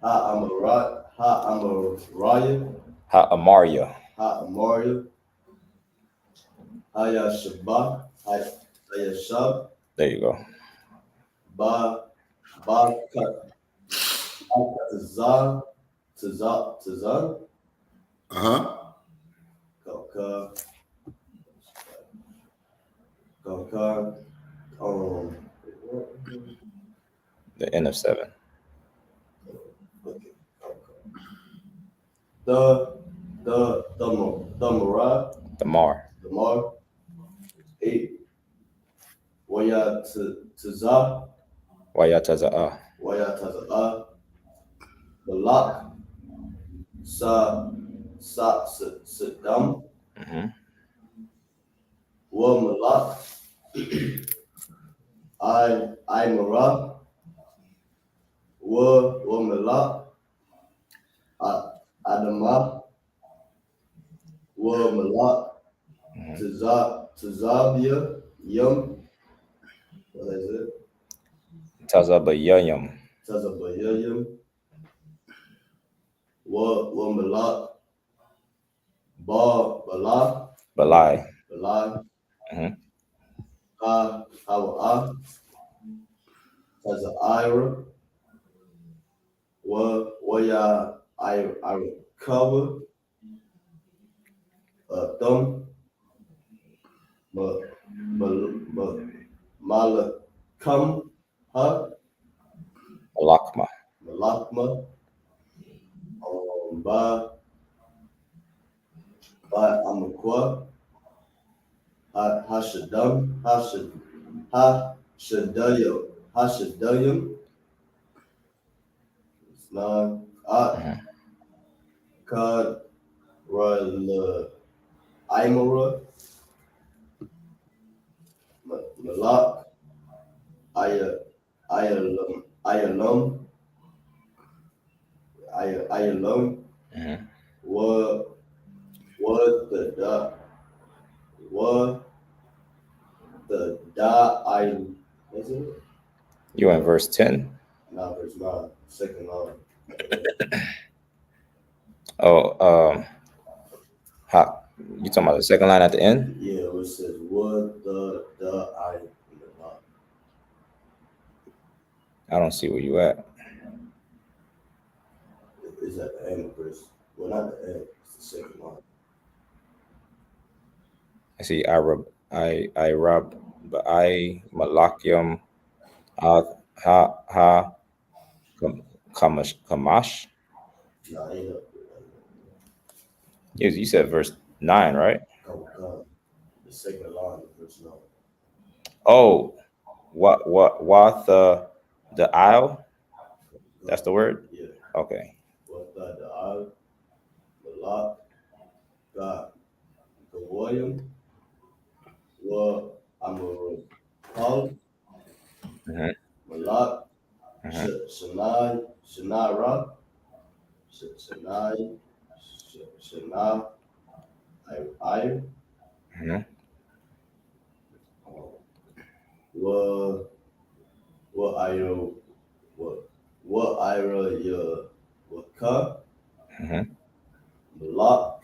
Amaraya. Ha'amarya. Mario, I.S.U.P.K, I.S.U.P.K. There you go. Ba Tazan. The end of 7. The Mar. 8. Wayataza. Balak. Saddam. Wa Malak. I Wa Malak. Adama. Wa Malak. Tazabia. Yum. What is it? Tazabayayam. Wa Malak. Balai. Hawa. Tazaira. Waya I cover. Thumb. Malakam. Malakma. Ba Amakwa. Hashadayim. It's 9. Kad Rala Imara. Malak. Ayalum. Is it? You in verse 10? No, verse 9. Second line. You talking about the second line at the end? Yeah, it says what the I. I don't see where you at. It's at the end of verse. Well, not the end. It's the second line. I see Irab, Malakium, Kamash. No, ain't up. You said verse 9, right? The second line of verse 9. Oh, what the isle? That's the word? Yeah. Okay. What the isle? Malak. God. The William. What I'm a Paul. Malak. Shania. I. What Ira your cup? Malak.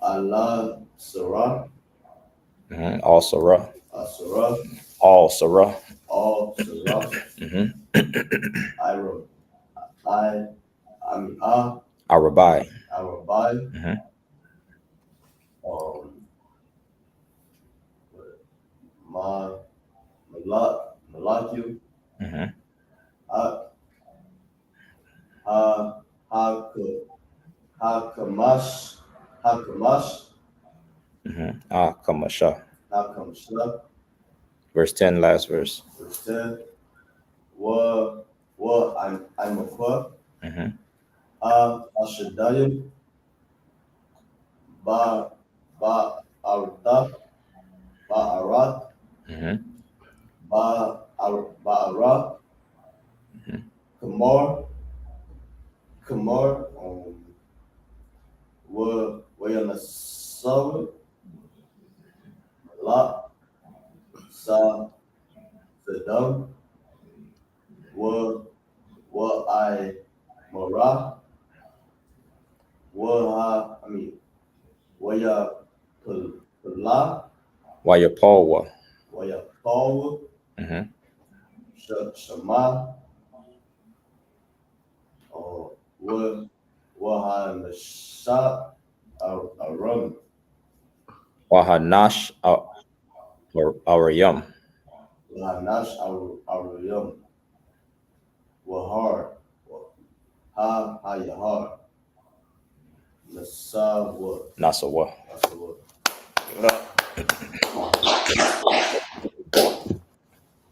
Allah Sarah. All Sarah. All Sarah. Arabai. Malakiu. Hakamash. Kamasha. Hakamsha. Verse 10, last verse. Verse 10. I'm a fuck. Ashadayim. Ba Arta. Ba Arat. Ba Arat. Kamar. Wayana Summer. Malak. Saddam. I Mara. YAHPAWA. Shema. WAHANNASH ARAYUM. Wahar. Yahar. Nasawa.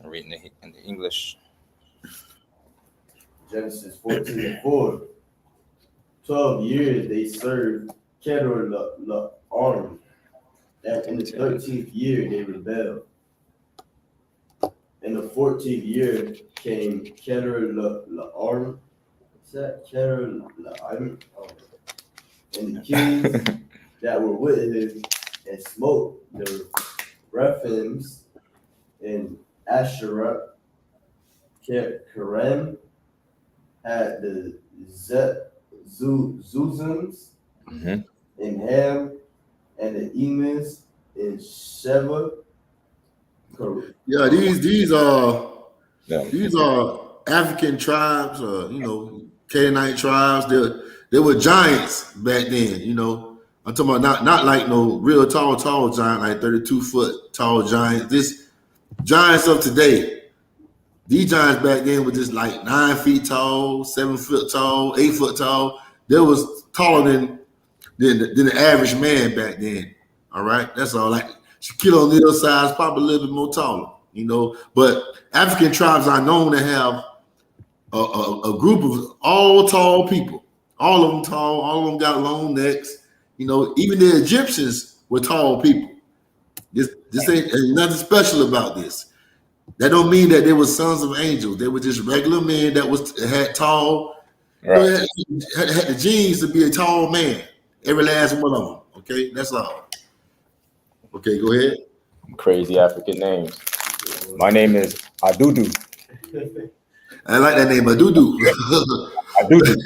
I'm reading in the English. Genesis 14:4. 12 years they served Kedar-Laomer, and in the 13th year they rebelled. In the 14th year came Kedar-Laomer. What's that? Kedar-Laomer. And the kings that were with him and smote the Rephaims in Asherah. Kerem had the Zuzans in Ham, and the Emims in Sheva. Yeah, these are African tribes, Canaanite tribes. They were giants back then. I'm talking about not like no real tall giant, like 32-foot tall giants. This giants of today. These giants back then were just like 9 feet tall, 7 foot tall, 8 foot tall. They was taller than the average man back then. All right, that's all. Like Shaquille O'Neal size, probably a little bit more taller. But African tribes are known to have a group of all tall people. All of them tall. All of them got long necks. Even the Egyptians were tall people. This ain't nothing special about this. That don't mean that they were sons of angels. They were just regular men that had tall, had the genes to be a tall man. Every last one of them. Okay, that's all. Okay, go ahead. Crazy African names. My name is Adudu. I like that name, Adudu. Adudu.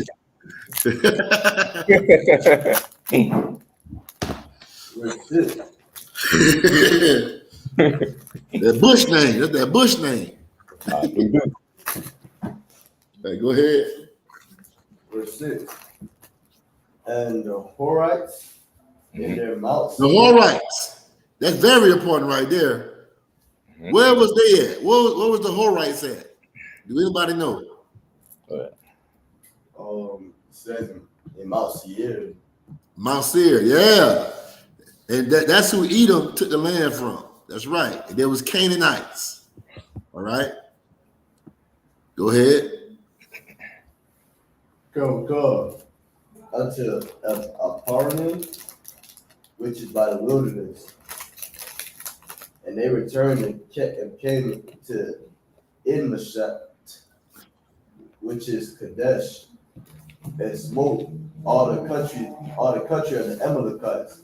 That Bush name. That's that Bush name. Okay, go ahead. Verse 6. And the Horites in their mouths. The Horites. That's very important right there. Where was they at? Where was the Horites at? Do anybody know? It says in Mount Seir. Mount Seir, yeah. And that's who Edom took the land from. That's right. And there was Canaanites. All right. Go ahead. Go unto Aparnim, which is by the wilderness. And they returned and came to Inmashat, which is Kadesh, and smote all the country of the Amalekites,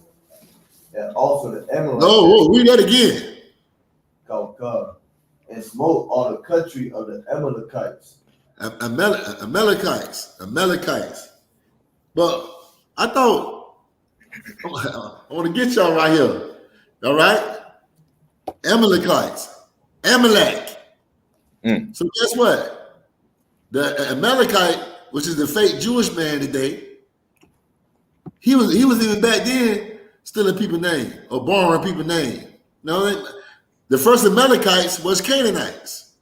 and also the Amorites. No, read that again. And smote all the country of the Amalekites. Amalekites. But I thought, I want to get y'all right here. All right? Amalekites. Amalek. So guess what? The Amalekite, which is the fake Jewish man today, he was even back then still a people name or borrowing people name. No, the first Amalekites was Canaanites,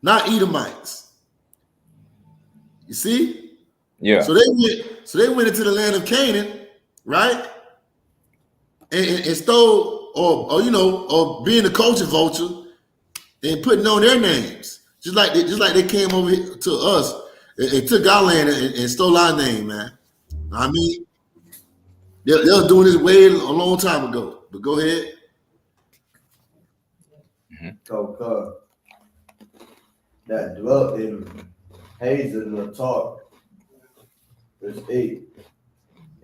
not Edomites. You see? Yeah. So they went into the land of Canaan, right? And stole or being a culture vulture and putting on their names. Just like they came over here to us and took our land and stole our name, man. I mean, they were doing this way a long time ago. But go ahead. That dwelt in Hazel Natar. Verse 8.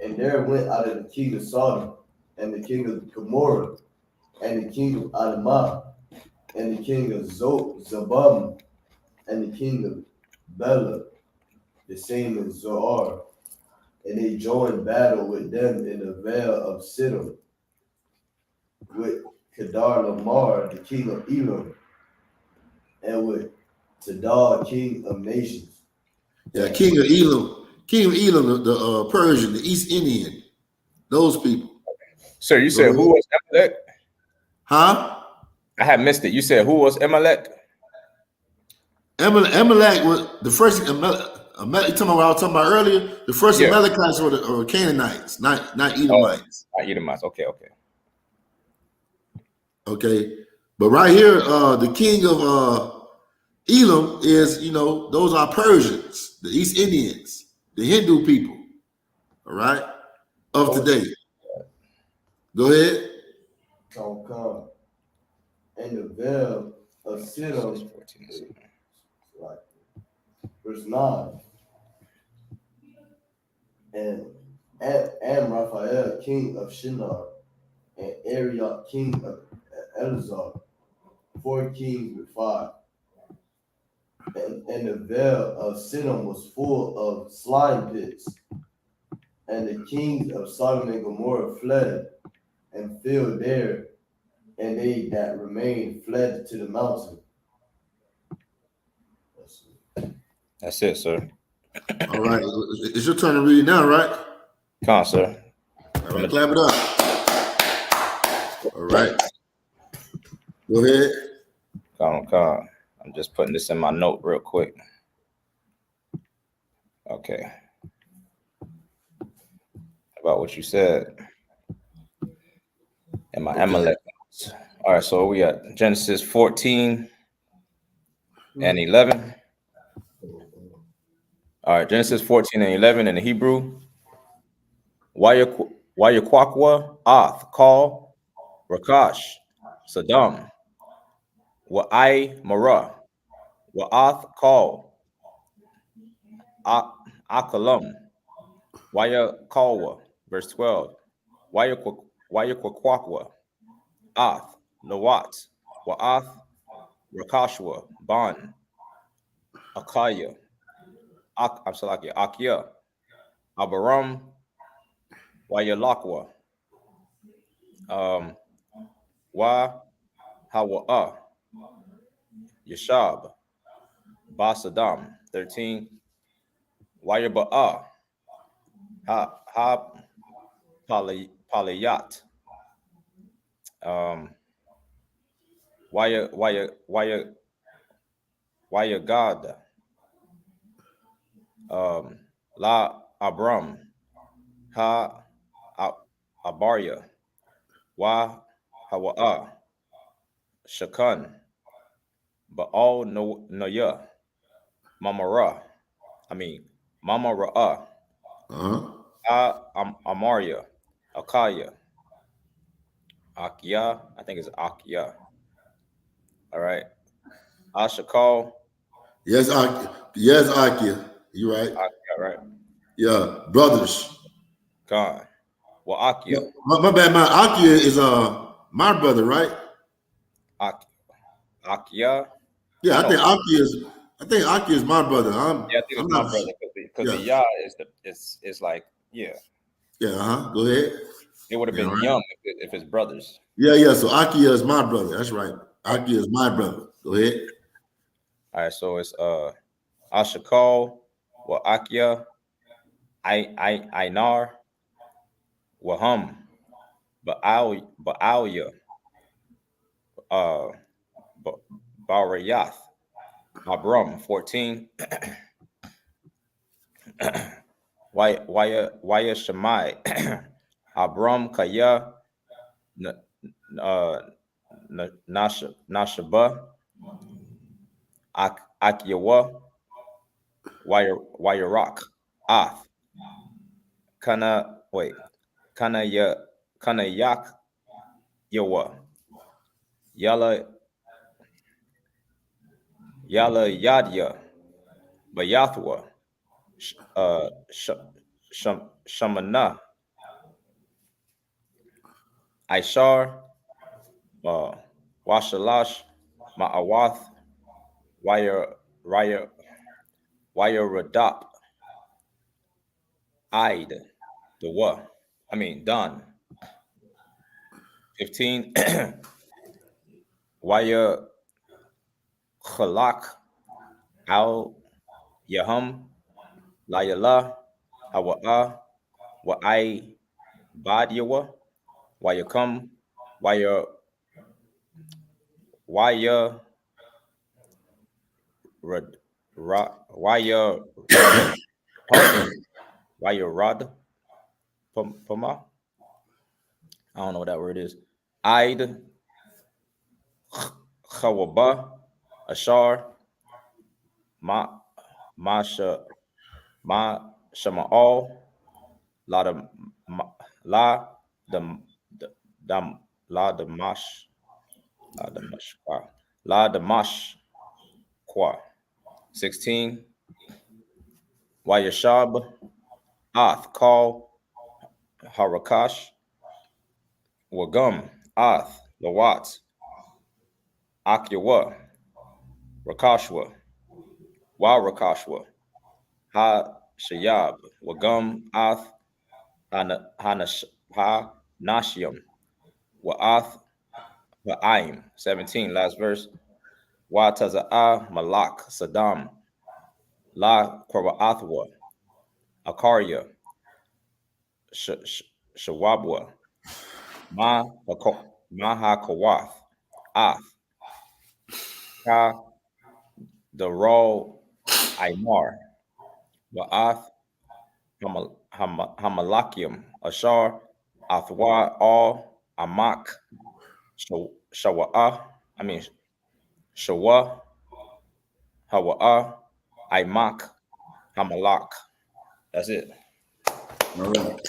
And there went out of the king of Sodom, and the king of Gomorrah, and the king of Adamah, and the king of Zobam, and the king of Bela, the same as Zoar, And they joined battle with them in the vale of Siddim, with Kedar Lamar, the king of Elam, and with Tidal, king of nations. Yeah, king of Elam, the Persian, the East Indian, those people. Sir, you said who was Amalek? Huh? I had missed it. You said who was Amalek? Amalek was the first. You talking about what I was talking about earlier? The first Amalekites were Canaanites, not Edomites. Not Edomites. Okay. Okay, but right here, the king of Elam is, those are Persians, the East Indians, the Hindu people. All right, of today. Go ahead. Come. And the veil of Siddim, verse 9. And Raphael, king of Shinar, and Arioch, king of Elazar, 4 kings with 5. And the veil of Siddim was full of slime pits. And the kings of Sodom and Gomorrah fled and filled there, and they that remained fled to the mountain. That's it, sir. All right, it's your turn to read now, right? Come on, sir. All right, clap it up. All right. Go ahead. Come on. I'm just putting this in my note real quick. Okay. About what you said. And my Amalek. All right, so we at Genesis 14 and 11. All right, Genesis 14 and 11 in the Hebrew. Wayakwakwa, Ath, Call, Rakash, Saddam, Wa'ai Mara, Wa'ath, Call, Akalam, Wayakalwa, verse 12. Wayakwakwa, Ath, Nawat, Wa'ath, Rakashwa, Ban, Akaya, Akia, Abaram, Wayalakwa, Hawa'a, Yashab, Basadam, 13, Wayaba'a, Paliyat, Wayagad, La Abram, Abarya, Hawa'a, Shakan, Baal Noya, Mamara, Amaria, Akaya, Akia, I think it's Akia. All right. Ashakal. Yes, Akia. You right. Akia, right. Yeah, brothers. God. Well, Akia. My bad, my Akia is my brother, right? Akia. Yeah, I think Akia is my brother. I think it's my brother because the Yah is like, yeah. Yeah, go ahead. It would have been Yum if it's brothers. Yeah. So Akia is my brother. That's right. Akia is my brother. Go ahead. All right, so it's Ashakal, wa Akia, Ainar, Waham, Ba'alya, Barayath, Abram, 14. Waya Shemai, Abram Kaya, Nashaba, Akyawa, Wayarak, Ath, Kana Yak Yawa, Yala Yadya, Bayathwa, Shamana, Aishar, Washalash, Ma'awath, Waya Radap, Id, the what? I mean, done. 15. Waya Khalak Al Yahum La Yala Hawa'a Wa I Bad Yawa Wayakam Waya Waya Rad Waya Rad Waya Rad Pama. I don't know what that word is. Id Khawaba Ashar Ma Masha Ma Shama'al La the La the Dam La the Mash La the Mash La the Mash Kwa 16 Wayashab Ath Call Harakash Wagum Ath Lawat Akyawa Rakashwa Wa Rakashwa Ha Shayab Wagum Ath Ha Nashium Wa'ath Wa'aim 17 last verse Wa Taza'a Malak Saddam La Kora'athwa Akaria Shawabwa Maha Kawath Ath Ka Daro Aymar Wa'ath Hamalakium Ashar Athwa Al Amak Shawa'a I mean Shawa Hawa'a Aymak Hamalak. That's it. All right.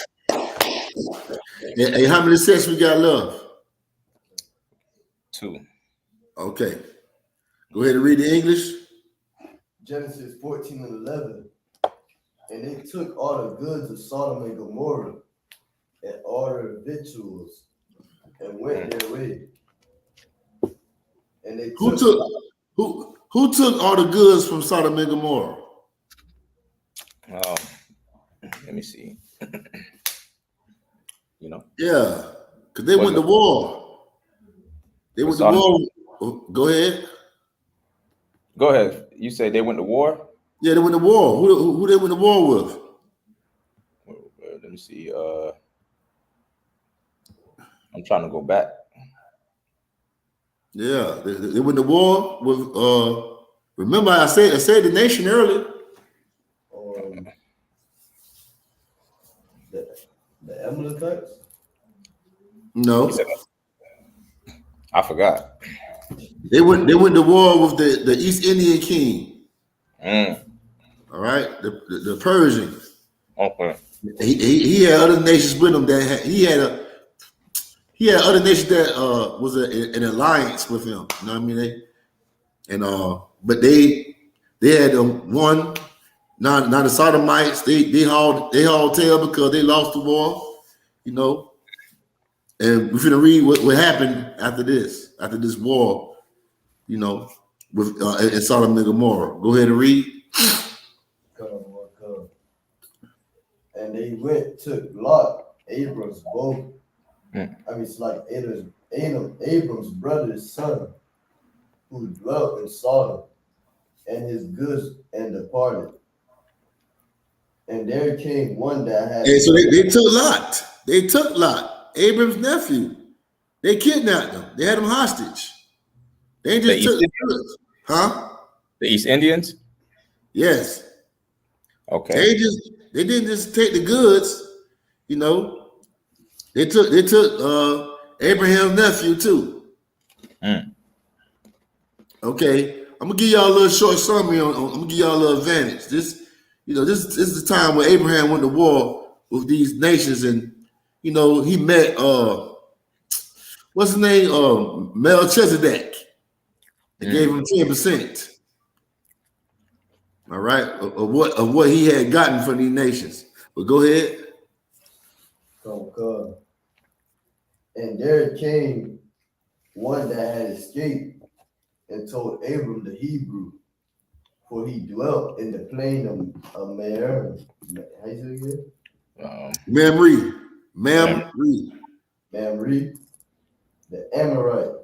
Hey, how many sets we got left? 2. Okay. Go ahead and read the English. Genesis 14 and 11. And they took all the goods of Sodom and Gomorrah and all their victuals and went their way. And they who took all the goods from Sodom and Gomorrah? Let me see. You know? Yeah, because they went to war. They went to war. Go ahead. Go ahead. You say they went to war? Yeah, they went to war. Who they went to war with? Let me see. I'm trying to go back. Yeah, they went to war with. Remember, I said the nation earlier. The Amalekites? No, I forgot. They went to war with the East Indian king. All right, the Persians. Okay. He had other nations with him he had other nations that was an alliance with him. You know what I mean? But they had one. Now the Sodomites they hauled tail because they lost the war. You know, and we're gonna read what happened after this war. You know, with in Sodom and Gomorrah. Go ahead and read. Come. And they took Lot, Abram's boat. I mean, it's like Abram's brother's son, who dwelt in Sodom, and his goods, and departed. And there came one that had. And so they took Lot. They took Lot, Abram's nephew. They kidnapped him. They had him hostage. They just took the goods. Huh? The East Indians? Yes. Okay. They didn't just take the goods, you know. They took Abraham's nephew too. Okay. I'm gonna give y'all a little short summary I'm gonna give y'all a little advantage. This is the time when Abraham went to war with these nations, and you know, he met what's his name? Melchizedek. They gave him 10%. All right, of what he had gotten from these nations. But go ahead. Come. And there came one that had escaped and told Abram the Hebrew, for he dwelt in the plain of Meir. How you say it? Mamre, the Amorite,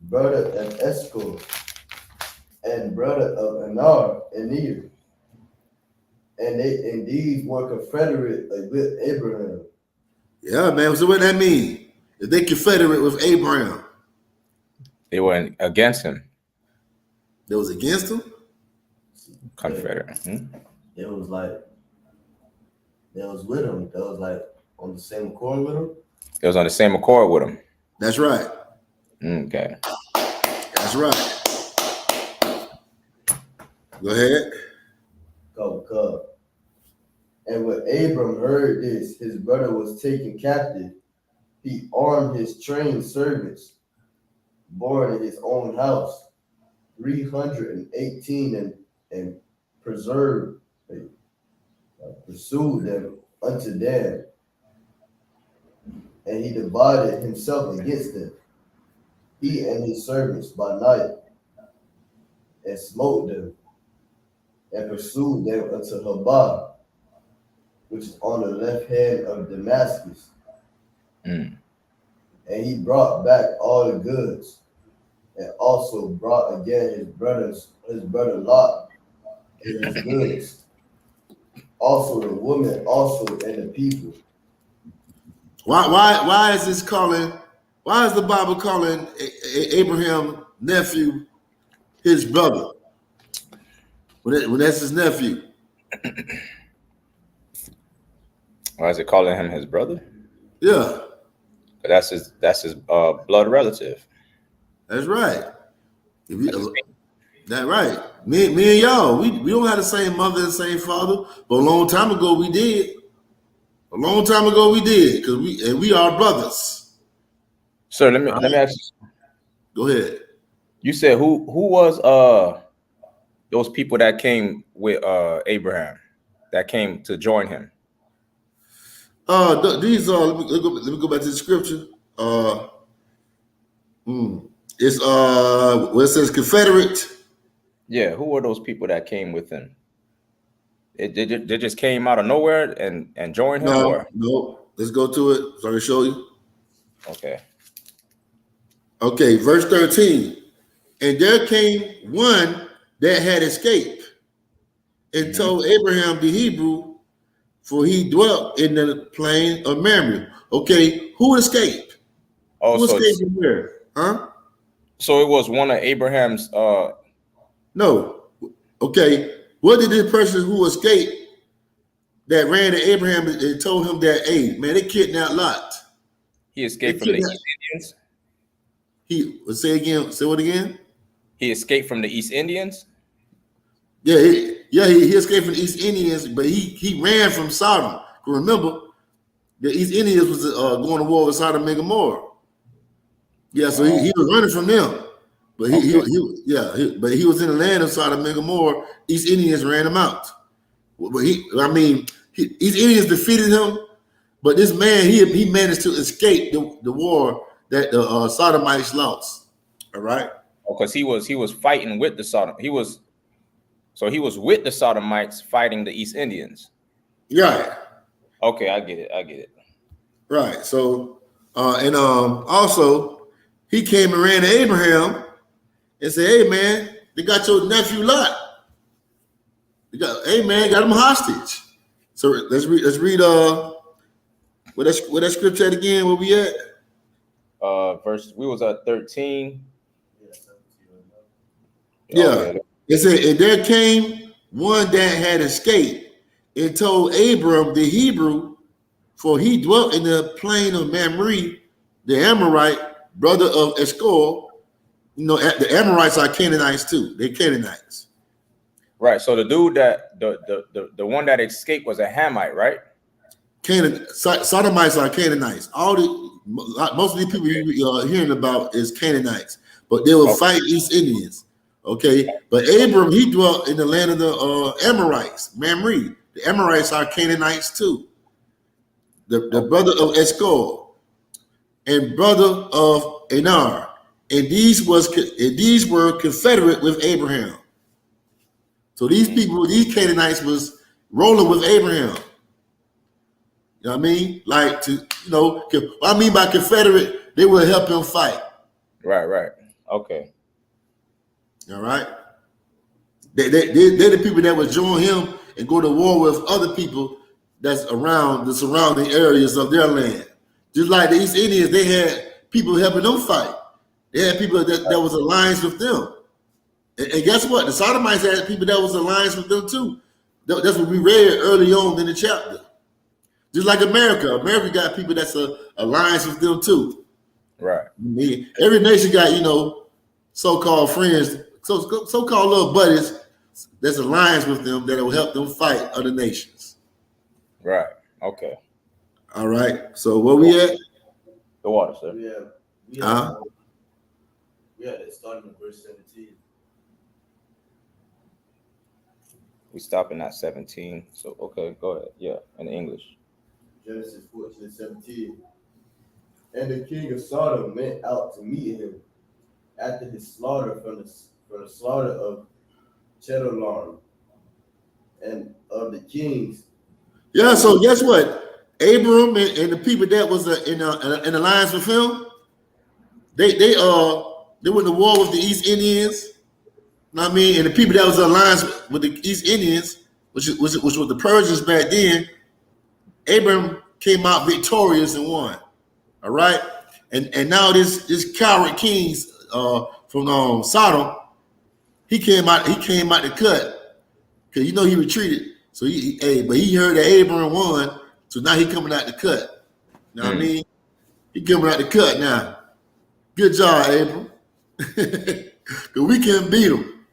brother of S.K.Y.P, and brother of Anir. And these were confederate with Abraham. Yeah, man. So what that mean? If they confederate with Abraham, they were against him. They was against him? Confederate. It was like, they was with him. They was like on the same accord with him. It was on the same accord with him. That's right. Okay. That's right. Go ahead. Go. And when Abram heard this, his brother was taken captive. He armed his trained servants, born in his own house, 318, and pursued them unto Dan. And he divided himself against them, he and his servants by night, and smote them, and pursued them unto Habah, which is on the left hand of Damascus. And he brought back all the goods, and also brought again his brother Lot and his goods, also the woman, also and the people. Why is this calling? Why is the Bible calling Abraham's nephew his brother when that's his nephew? Why is it calling him his brother? Yeah, that's his blood relative. That's right. That's right. Me and y'all, we don't have the same mother and same father, but a long time ago we did. A long time ago we did, because we are brothers. Sir, let me ask you. Go ahead. You said who was those people that came with Abraham, that came to join him? These are let me go back to the scripture. It's where it says Confederate. Yeah, who were those people that came with him? They just came out of nowhere and joined him? No. Let's go to it so I can show you. Okay, verse 13. And there came one that had escaped and told Abraham the Hebrew, for he dwelt in the plain of Mamre. Okay, who escaped? Who escaped from where? Huh? So it was one of Abraham's No. Okay. What did this person who escaped that ran to Abraham and told him that, hey, man, they kidnapped Lot? He escaped from the East Indians? Say what again? He escaped from the East Indians? Yeah, he escaped from the East Indians, but he ran from Sodom. Remember, the East Indians was going to war with Sodom and Gomorrah. Yeah, so he was running from them. But he was in the land of Sodom and Gomorrah. East Indians ran him out. But East Indians defeated him, but this man he managed to escape the war that the Sodomites lost. All right. Because he was fighting with the Sodom. He was with the Sodomites fighting the East Indians. Right. Okay, I get it. Right. So also he came and ran to Abraham and said, hey man, they got your nephew Lot. Got him hostage. So let's read what that scripture at again, where we at? We was at 13. Yeah. It said, and there came one that had escaped and told Abram the Hebrew, for he dwelt in the plain of Mamre, the Amorite, brother of S.K.Y.P. You know, the Amorites are Canaanites too. They're Canaanites. Right. So the dude that the one that escaped was a Hamite, right? Sodomites are Canaanites. Most of the people you're hearing about is Canaanites, but they will fight East Indians. Okay, but Abram, he dwelt in the land of the Amorites, Mamre. The Amorites are Canaanites too. The brother of S.K.Y.P. and brother of Anar, and these were confederate with Abraham. So these Canaanites was rolling with Abraham. You know what I mean? Like to, what I mean by Confederate, they will help him fight. Right. Okay. All right. They're the people that would join him and go to war with other people that's around the surrounding areas of their land. Just like the East Indians, they had people helping them fight. They had people that was alliance with them. And guess what? The Sodomites had people that was alliance with them too. That's what we read early on in the chapter. Just like America. America got people that's a alliance with them too. Right. Every nation got, so-called friends, so-called little buddies that's alliance with them that will help them fight other nations. Right. Okay. All right. So where we at? The water, sir. We had it starting in verse 17. We stopping at 17. So okay, go ahead. Yeah, in English. Genesis 14:17. And the king of Sodom went out to meet him after his slaughter from the slaughter of Chedorlaomer and of the kings. Yeah, so guess what? Abram and the people that was in alliance with him, they went to war with the East Indians. You know what I mean? And the people that was in alliance with the East Indians, which was the Persians back then, Abram came out victorious and won. All right, and now this coward king from Sodom, he came out the cut because he retreated. So but he heard that Abraham won, so now he coming out the cut. You know what I mean? He coming out the cut now. Good job, Abram. Because we can beat him.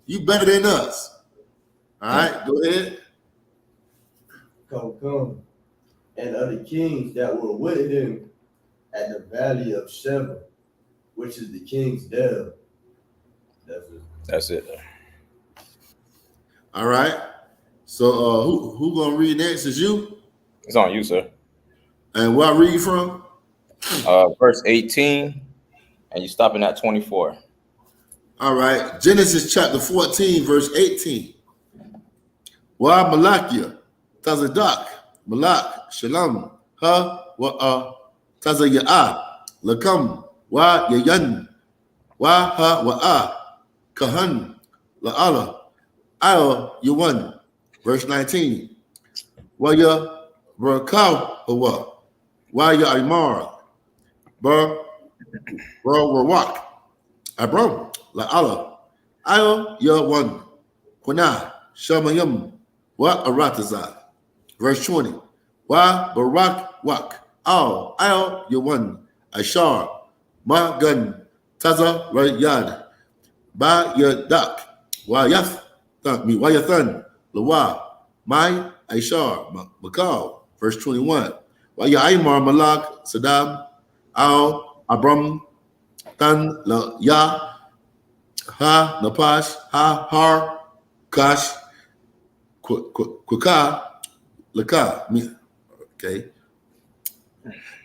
You better than us. All right, go ahead. Come. And other kings that were with him at the valley of Sheba, which is the king's dell. That's it. All right. So who gonna read next? Is you? It's on you, sir. And where I read from? Verse 18, and you stopping at 24. All right. Genesis chapter 14, verse 18. Wa Malakia, Tazadak, Malak, Shalam, wa Tazayaa, Lakam, wa Yayan, wa wa Kahan, La'ala, Yuwan. Verse 19. Wa ya Rakau Hawa, wa ya Imar, Rawak, Abram, La'ala, Yuwan, Kuna, Shamayam, wa Arataza. Verse 20. Wa Barak Wak, Yuwan, Ashar, Ma Gun, Taza Rayad, Ba Yadak, Wa Yathan, Lawa, Mai Aishar, Makal. Verse 21. Wa Yaimar Malak, Saddam, Abram, Tan La Ya, Ha Napash, Ha Har, Kash, Kuka, Laka. Okay.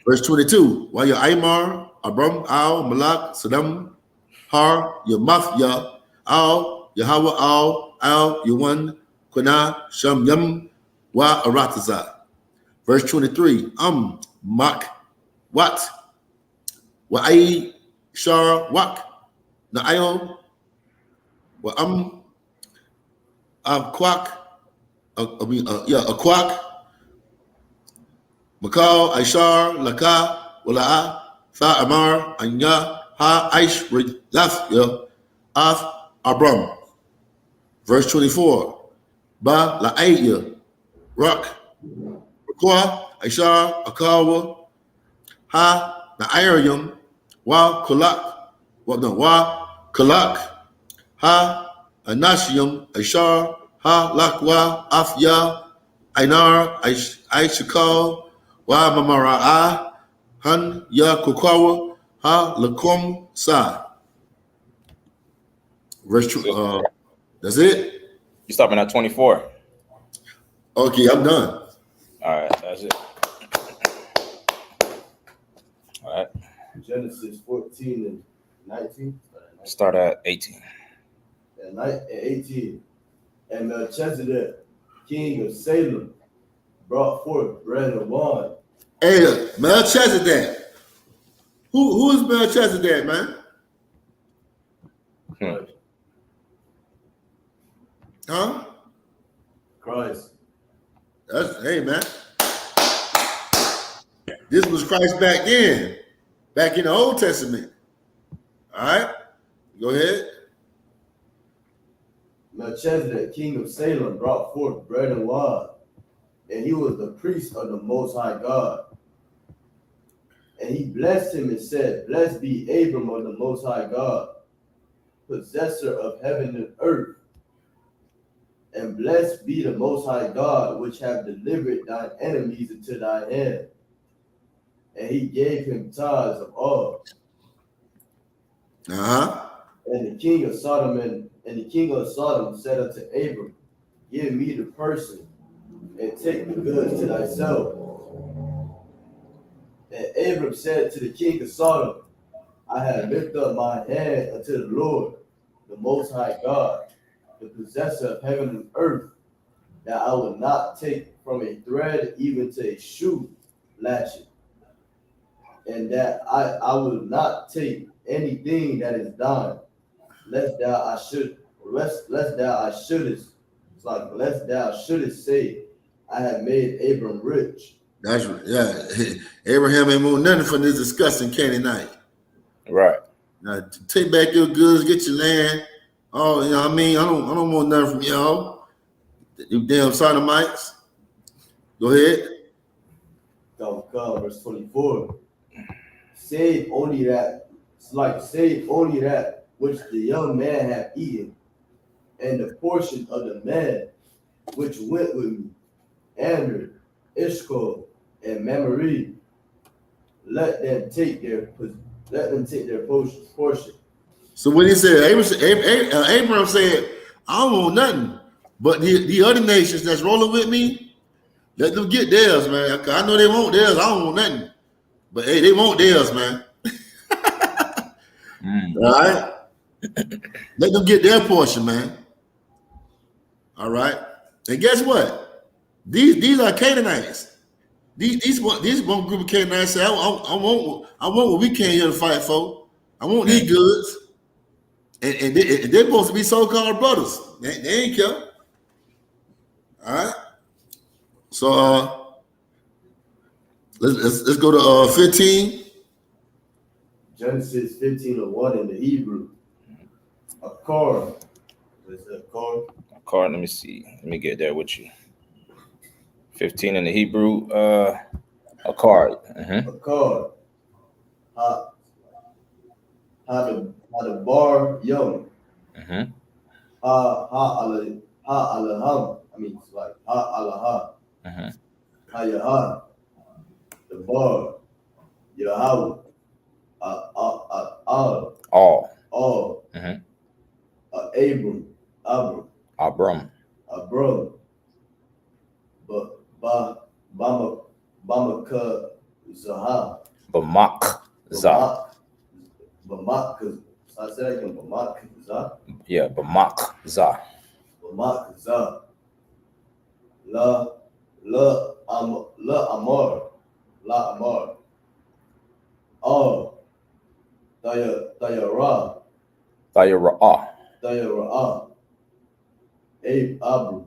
Verse 22. Wa Yaimar, Abram, Malak, Saddam, Har, Yamathya, Yahweh, Yuwan, Kuna, Sham, Yam, Wa Arataza. Verse 23. Mak, Wat, Wa Ai, Shar, Wak, Na'ayo, Wa Quack, Aquak, Makal, Aishar, Laka, Wala'a, Fa Amar, Anya, Ha Aish, Yath, Af, Abram. Verse 24. Ba La'aya, Rak, Rakwa, Aishar, Akawa, Ha Na'ayam, Wa Kalak, Ha Anashium, Aishar, Ha Lakwa, Afya, Ainar, I.S.U.P.K, Wa Mamara'a, Han Ya Kukawa, Ha Lakum Sa. Verse 2. That's it? You stopping at 24. Okay, I'm done. All right, that's it. All right. Genesis 14 and 19. Start at 18. And 18. And Melchizedek, king of Salem, brought forth bread and wine. Hey, Melchizedek. Who is Melchizedek, man? Christ. Huh? Christ. Hey, man. This was Christ back then, back in the Old Testament. All right, go ahead. Melchizedek, king of Salem, brought forth bread and wine, and he was the priest of the Most High God. And he blessed him and said, Blessed be Abram of the Most High God, possessor of heaven and earth. And blessed be the Most High God, which have delivered thine enemies into thy hand. And he gave him tithes of all. And the king of Sodom said unto Abram, Give me the person, and take the goods to thyself. And Abram said to the king of Sodom, I have lifted up my hand unto the Lord, the Most High God, the possessor of heaven and earth, that I will not take from a thread even to a shoe latchet, and that I will not take anything that is thine, lest thou shouldest say, I have made Abram rich. That's right. Yeah, Abraham ain't want nothing from this disgusting Canaanite. Right. Now, take back your goods, get your land. Oh, you know what I mean? I don't want nothing from y'all. You damn sodomites. Go ahead. Verse 24. Save only that which the young man hath eaten, and the portion of the man which went with me, Ander, I.S.U.P.K, and Mamre. Let them take their portion. So when he said, Abraham said, I don't want nothing. But the other nations that's rolling with me, let them get theirs, man. I know they want theirs. I don't want nothing. But hey, they want theirs, man. All right? Let them get their portion, man. All right? And guess what? These are Canaanites. These one group of Canaanites say, I want what we came here to fight for. I want these goods. And they're supposed to be so-called brothers. They ain't care. All right? So let's go to 15. Genesis 15:1 in the Hebrew. A car. What is that, a car? A car, let me see. Let me get there with you. 15 in the Hebrew, a card. A card. How the bar young. Alaham. I mean, it's like alaha. Yahan. The bar. Yahweh. All. Abram. Bamaka Zaha. Bamak. I said again, Bamak Zah. Yeah, Bamak Zah. Bamak Zah. La Amar. Oh. Tayara. Abu.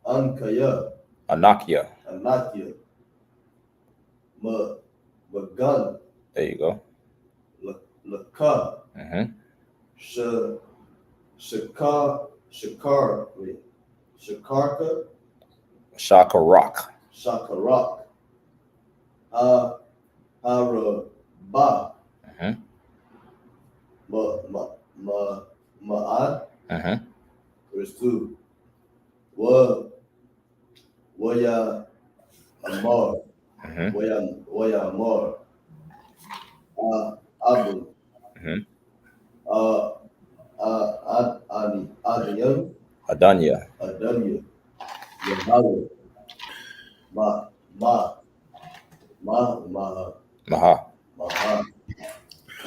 Ankaya. Anakia. Magan. There you go. Laka. Shakarak. Harabah. Ma'ad. Verse 2. Waya Amar. Waya Amar. Abu. Adanya. Yahweh. Maha.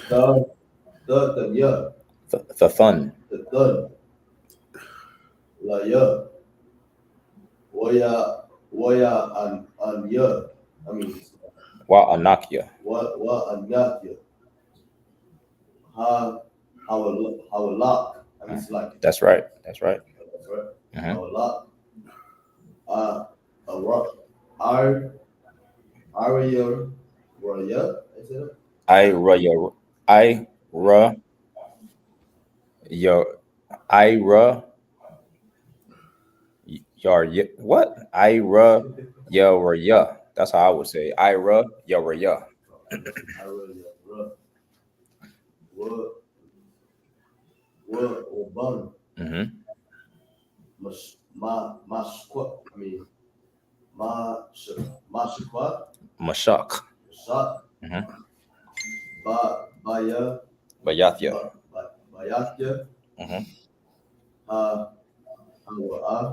Thun. Laya. YAHANNA. I mean, YAHANNA. YAHANNA. Hawalak. I mean, it's like. That's right. That's right. That's right. Mhm. Hawalak. Arya. Is it? What? Yeah. That's how I would say. Yeah. What? Mm-hmm. Mashak. Mm-hmm. Bayathya. Mm-hmm.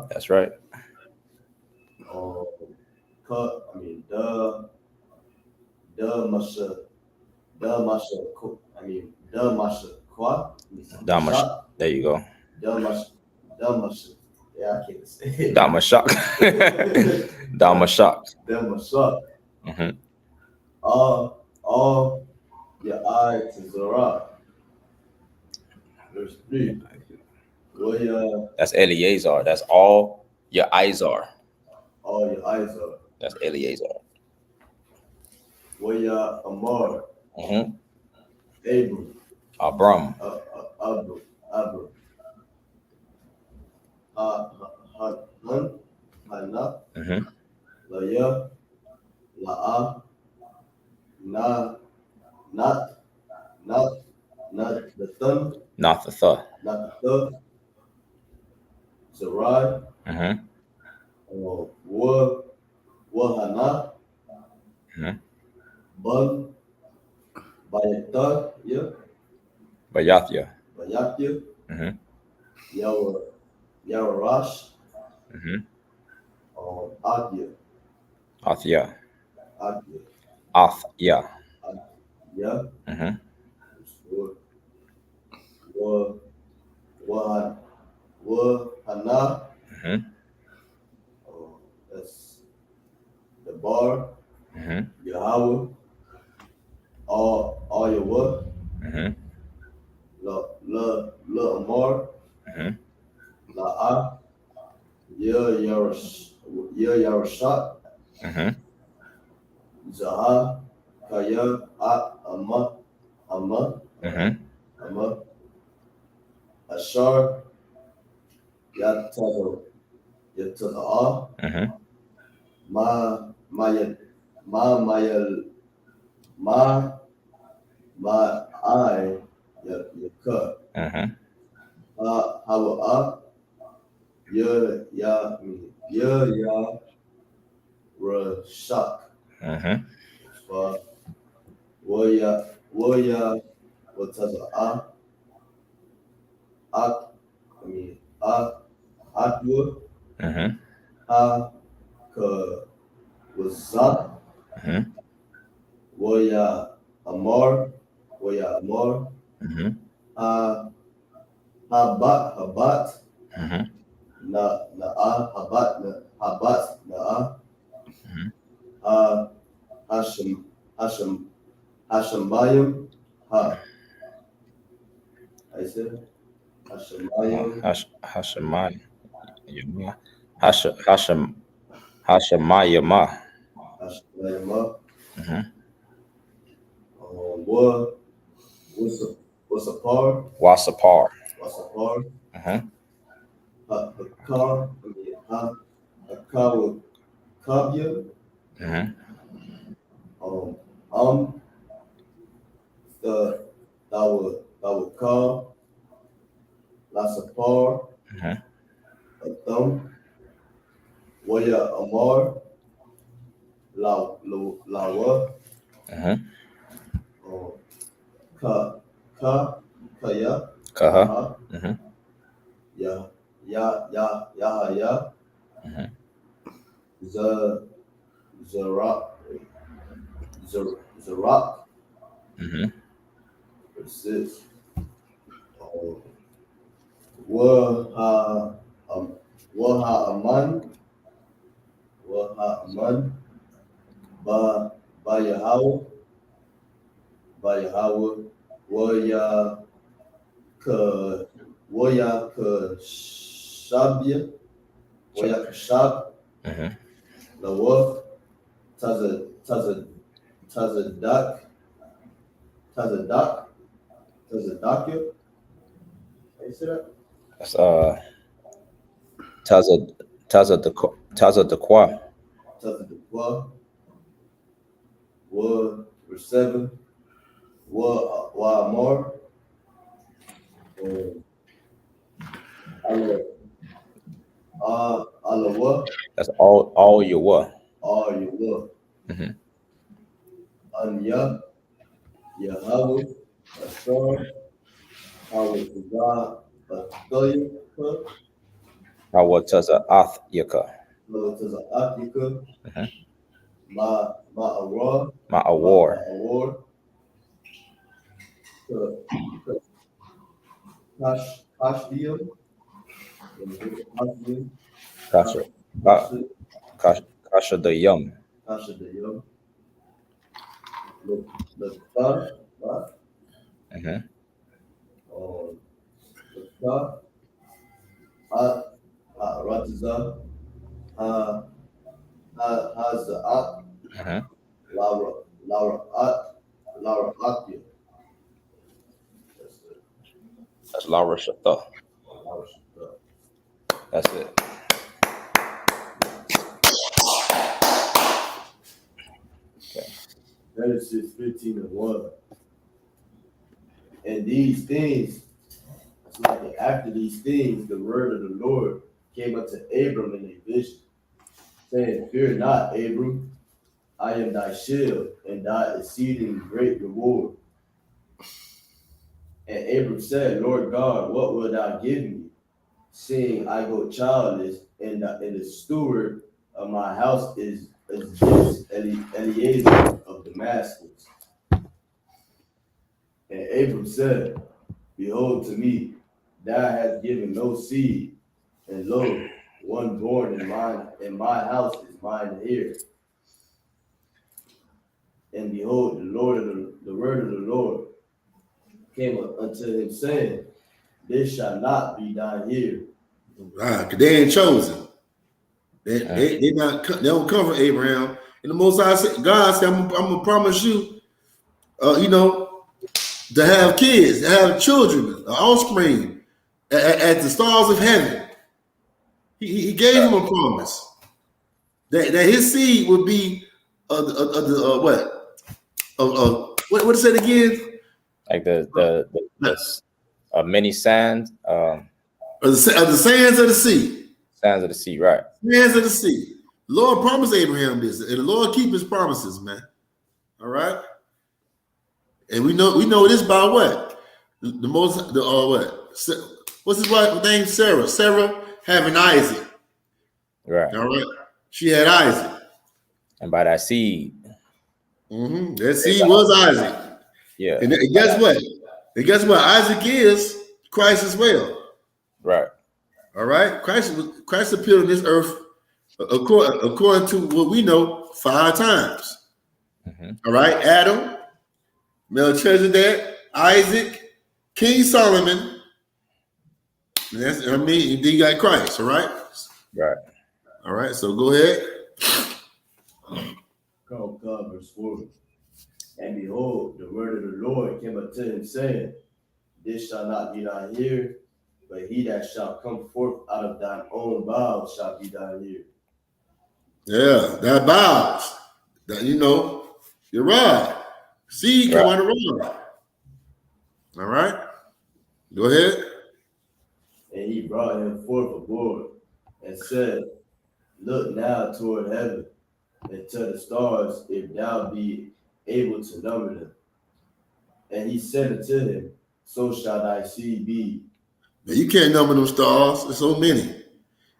That's right. Damash. There you go. Yeah, I can't say it. Damashak. Damashak. Mm-hmm. All your eyes is right. There's 3. That's Eleazar. That's all your eyes are. All your eyes are. That's Eleazar. Amar. Mm-hmm. Abram. Abram. Abram. Hanna. Mm-hmm. Laya. La'a. Not the thumb. Not the th. Not the thumb. Sarai. Mm-hmm. YAHANNA. Mm-hmm. Bun. Bayata. Yeah. Bayathya. Mm-hmm. Yarash. Mm-hmm. Athya. Athya. Athya. Yeah. Mm-hmm. YAHANNA. Mm-hmm. That's the bar. Mm-hmm. Yahweh. All your what? Mm-hmm. La Amar. Mm-hmm. La Yarashat. Mm-hmm. Zaha. Kaya. Amma. Mm-hmm. Ashar. Yataza. Mm-hmm. Maya. Yaka. Mm-hmm. Hawa. Rashak. Mm-hmm. Wataza. Atwa. Mm-hmm. Wazat. Mm-hmm. Amar. Mm-hmm. Habat. Mm-hmm. Habat. Mm-hmm. Hashemayim. I said Hashemayim. Hashemayim. Hashemayimah. Hashemayim. Mm-hmm. Wasapar. Wasapar. Mm-hmm. Kabya. Mm-hmm. That would call Lasapar. Mm-hmm. Atham. Waya Amar. Lawa. Mm-hmm. Kaya. Kaha. Mm-hmm. Yahaya. Mm-hmm. Zarak. Mm-hmm. What's this? Waha Aman. YAHANNA, Ba Yahweh, YAHANNA, Lawa, Tazadakia. How you say that? That's Tazadakwa. Tazadakwa. Wa 7. Wa Amar. Alawa. That's all your what? All your what? Anya. Yahweh. Ashar. Howard Tazah. Atayaka. Howard Tazah-Ath-Yaka. Ma'awar. Kashdiel. Kasha the Yum. Latar. Ratiza. Haza'at. Laura Atia. That's Laura Shatha. That's it. Okay. Genesis 15:1. And these things, it's like after these things, the word of the Lord came unto Abram in a vision, saying, Fear not, Abram, I am thy shield and thy exceeding great reward. And Abram said, Lord God, what wilt thou give me, seeing I go childless, and the steward of my house is this Eliezer of Damascus? And Abram said, Behold to me, thou hast given no seed, and lo, one born in my house is mine heir. And behold, the word of the Lord came unto him, saying, This shall not be thine heir. Right, because they ain't chosen. They don't come from Abraham. And the Most High said, God said, I'm gonna promise you, to have kids, to have children, offspring, at the stars of heaven. He gave him a promise that his seed would be what is it again? Like the many sands. Of the sands of the sea. Sands of the sea, right? Sands of the sea. The Lord promised Abraham this, and the Lord keep his promises, man. All right. And we know this by what? What's his wife name? Sarah. Sarah having Isaac. Right. All right. She had Isaac. And by that seed. That seed was Isaac. Yeah. And guess what? And guess what? Isaac is Christ as well. Right. All right. Christ appeared on this earth according to what we know 5 times. All right. Adam, Melchizedek, Isaac, King Solomon. Then you got Christ. All right. Right. All right. So go ahead. Verse 4. And behold, the word of the Lord came unto him, saying, This shall not be thine heir, but he that shall come forth out of thine own bowels shall be thine heir. Yeah, that bowels. That you're right. Seed come out of rod. All right. Go ahead. And he brought him forth abroad and said, Look now toward heaven and to the stars, if thou be able to number them. And he said unto him, So shall thy seed be. Man, you can't number them stars. There's so many.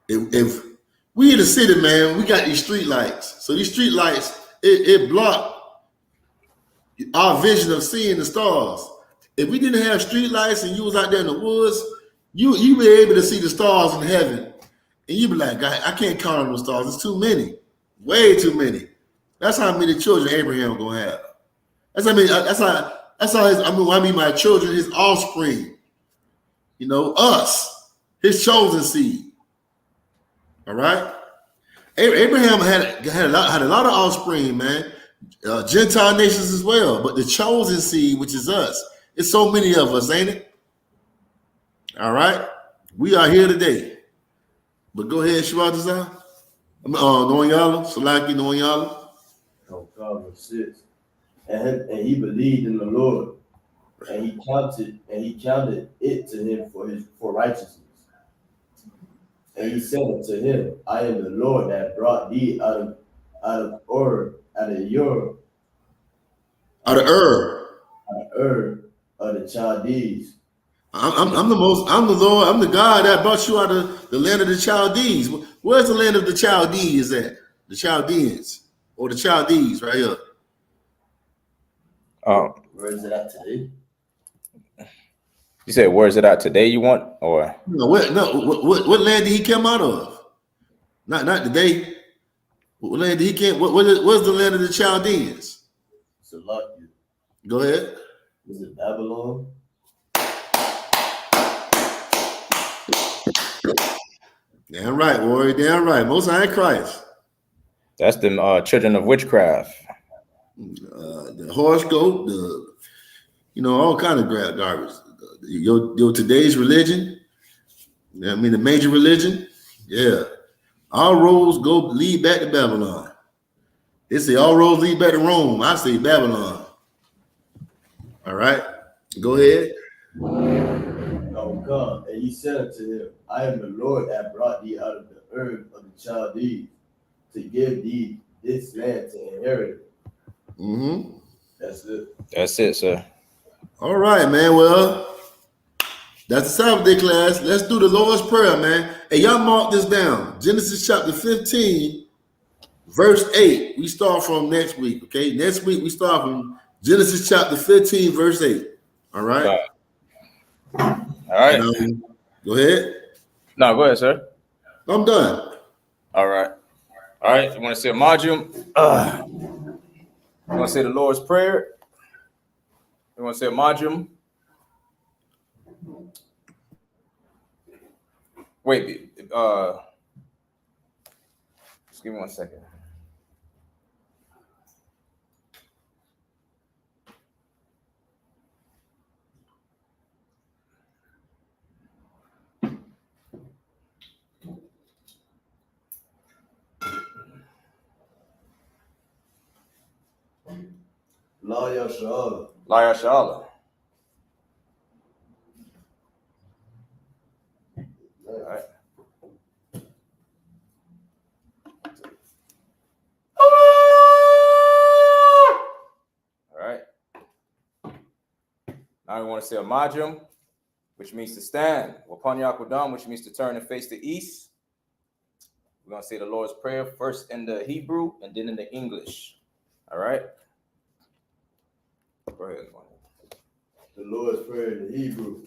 If we in the city, man, we got these street lights. So these street lights, it block our vision of seeing the stars. If we didn't have street lights and you was out there in the woods, you be able to see the stars in heaven. And you be like, I can't count on those stars. It's too many. Way too many. That's how many children Abraham gonna have. That's how his, I mean my children, his offspring. You know, us, his chosen seed. All right. Abraham had a lot of offspring, man. Gentile nations as well, but the chosen seed, which is us, it's so many of us, ain't it? All right, we are here today. But go ahead, Shawatazah. Knowing y'all, Salaki, knowing y'all. Oh, God, verse 6. And he believed in the Lord, and he counted it to him for righteousness. And he said unto him, I am the Lord that brought thee out of Ur of the Chaldees. I'm the Lord, I'm the God that brought you out of the land of the Chaldees. Where's the land of the Chaldees at? The Chaldeans or the Chaldees right here. Where is it at today? You said, where is it at today? You want or what land did he come out of? Not today. What land did he come? What's the land of the Chaldeans? Salakia. Go ahead. Is it Babylon? Damn right, warrior. Damn right. Most High Christ. That's the children of witchcraft. The horoscope, all kind of garbage. Your today's religion. I mean, the major religion. Yeah. All roads lead back to Babylon. They say all roads lead back to Rome. I say Babylon. All right. Go ahead. Oh God. And he said unto him, I am the Lord that brought thee out of the earth of the Chaldees to give thee this land to inherit it. Mm-hmm. That's it, sir. All right, man. Well, that's the Sabbath day class. Let's do the Lord's Prayer, man. Hey, y'all mark this down. Genesis chapter 15, verse 8. We start from next week, okay? Next week, we start from Genesis chapter 15, verse 8. All right? All right. Go ahead. No, go ahead, sir. I'm done. All right. All right. You want to say a module? You want to say the Lord's Prayer? You want to say a module? Wait. Just give me 1 second. La Yashala. La Yashala. All right. All right. Now we want to say a majum, which means to stand. Wapan Yakudam, which means to turn and face the east. We're going to say the Lord's Prayer first in the Hebrew and then in the English. All right. Go ahead. The Lord's Prayer in the Hebrew.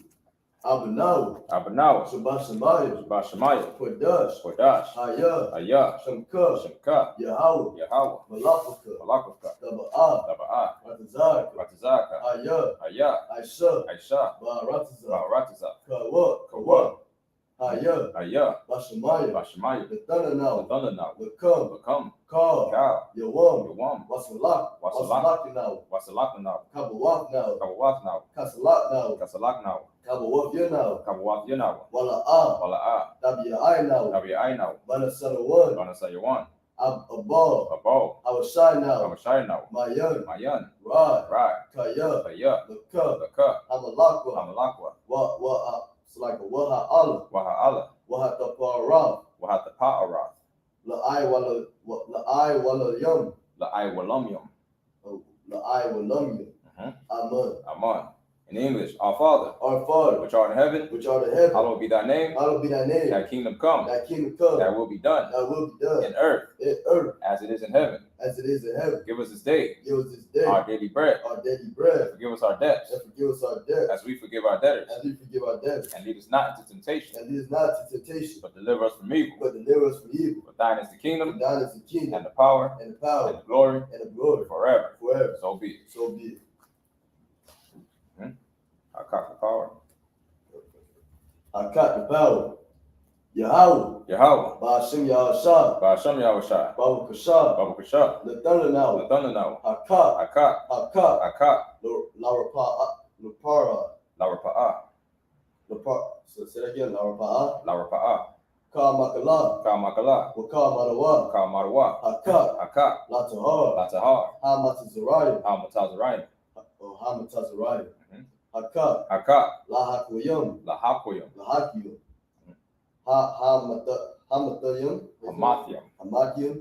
Abanaw. Shabbat Shemayah. Kodash. Shemka. Yahawah. Malakaka. Daba'ah. Ratazaka. I.S.U.P.K. Baratazah. Kawa. Bashamayah. The thunder now. The come. Ka. Yawam. Wasalak now. Kabawaf now. Kasalak now. Kabawaf now. Wala'ah. Tabi'ai now. Banasayawan. Abal. Awashai now. Mayan. Rad. Kaya. Laka. Amalakwa. It's like a Waha'Allah. Wahataparath. La'ai walam yum. Aman. In English, Our Father, which art in heaven, hallowed be thy name. Thy kingdom come. Thy will be done. In earth, as it is in heaven. Give us this day our daily bread. Forgive us our debts, as we forgive our debtors. And lead us not into temptation, but deliver us from evil. For thine is the kingdom, and the power, and the glory, forever. So be it. I caught the power. Yahweh. Ba'ashem Yahushua. Ba'ashem Yahushua. Baruch Kasha. Baruch Kasha. L'tana now. Hakat. Larapa'ah. So say that again. Larapa'ah. Ka Makala. Waka Madawa. Madawa. Hakat. Latahar. Hamatazarayim. Hamatazarayim. Hakat. Lahakoyim. Lahakiyum. Hamatayim. Hamathiyim.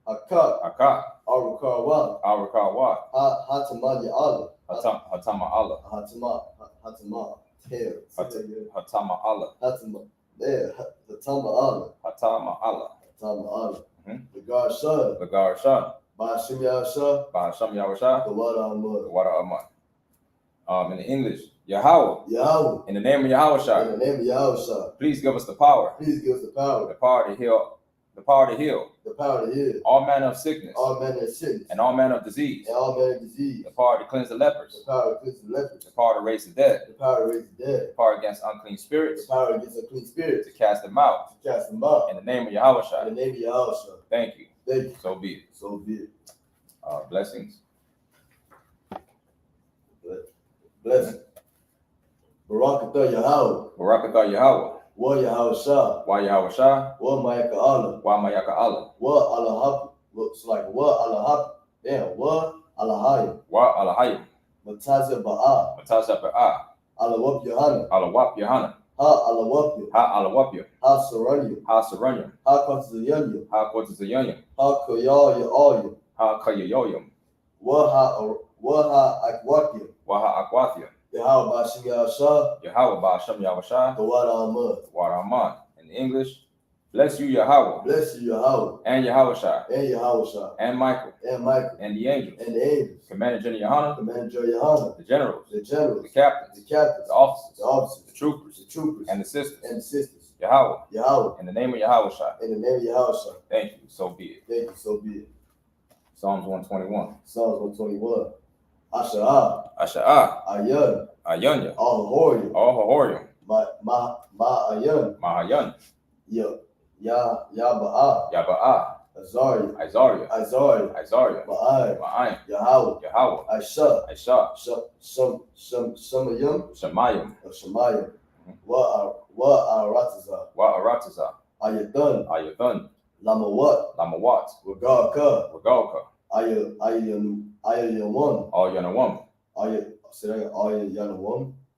Hakat. Arukarawa. Hatama Allah. Hatama Allah. Hatama. Hatama Allah. Hatama Allah. The God's son. Ba'ashem Yahushua. The water Ahmad. In English, Yahweh. In the name of Yahushua. Please give us the power. The power to heal. All manner of sickness. And all manner of disease. The power to cleanse the lepers. The power to raise the dead. The power against unclean spirits. To cast them out. In the name of Yahushua. Thank you. So be it. Blessings. Barakatah Yahweh. Wa Yahushua. Wa Mayaka Allah. Wa Allah. Looks like Wa Allah. Damn. Wa Allah. Matazah Ba'ah. Allah YAHANNA. Ha Allah Saranyam. Ha Kotzayanyam. Ha Kayayoyam. Wa Akwathiyam. Yahweh Ba'ashem Yahushua. The water Ahmad. In English, bless you, Yahweh. And Yahushua. And Michael. And the angels. Commander General YAHANNA. The generals. The captains. The officers. The troopers. And the sisters. Yahweh. In the name of Yahushua. Thank you. So be it. Psalms 121. Asha'ah. Ayanya. Ahorium. Mahayan. Yaba'ah. Isaiah. Ma'ayim. Yahweh. Aisha. Shemayim. Wa Aratazah. Ayathan. Lamawat. Wagalka. All Yanawam.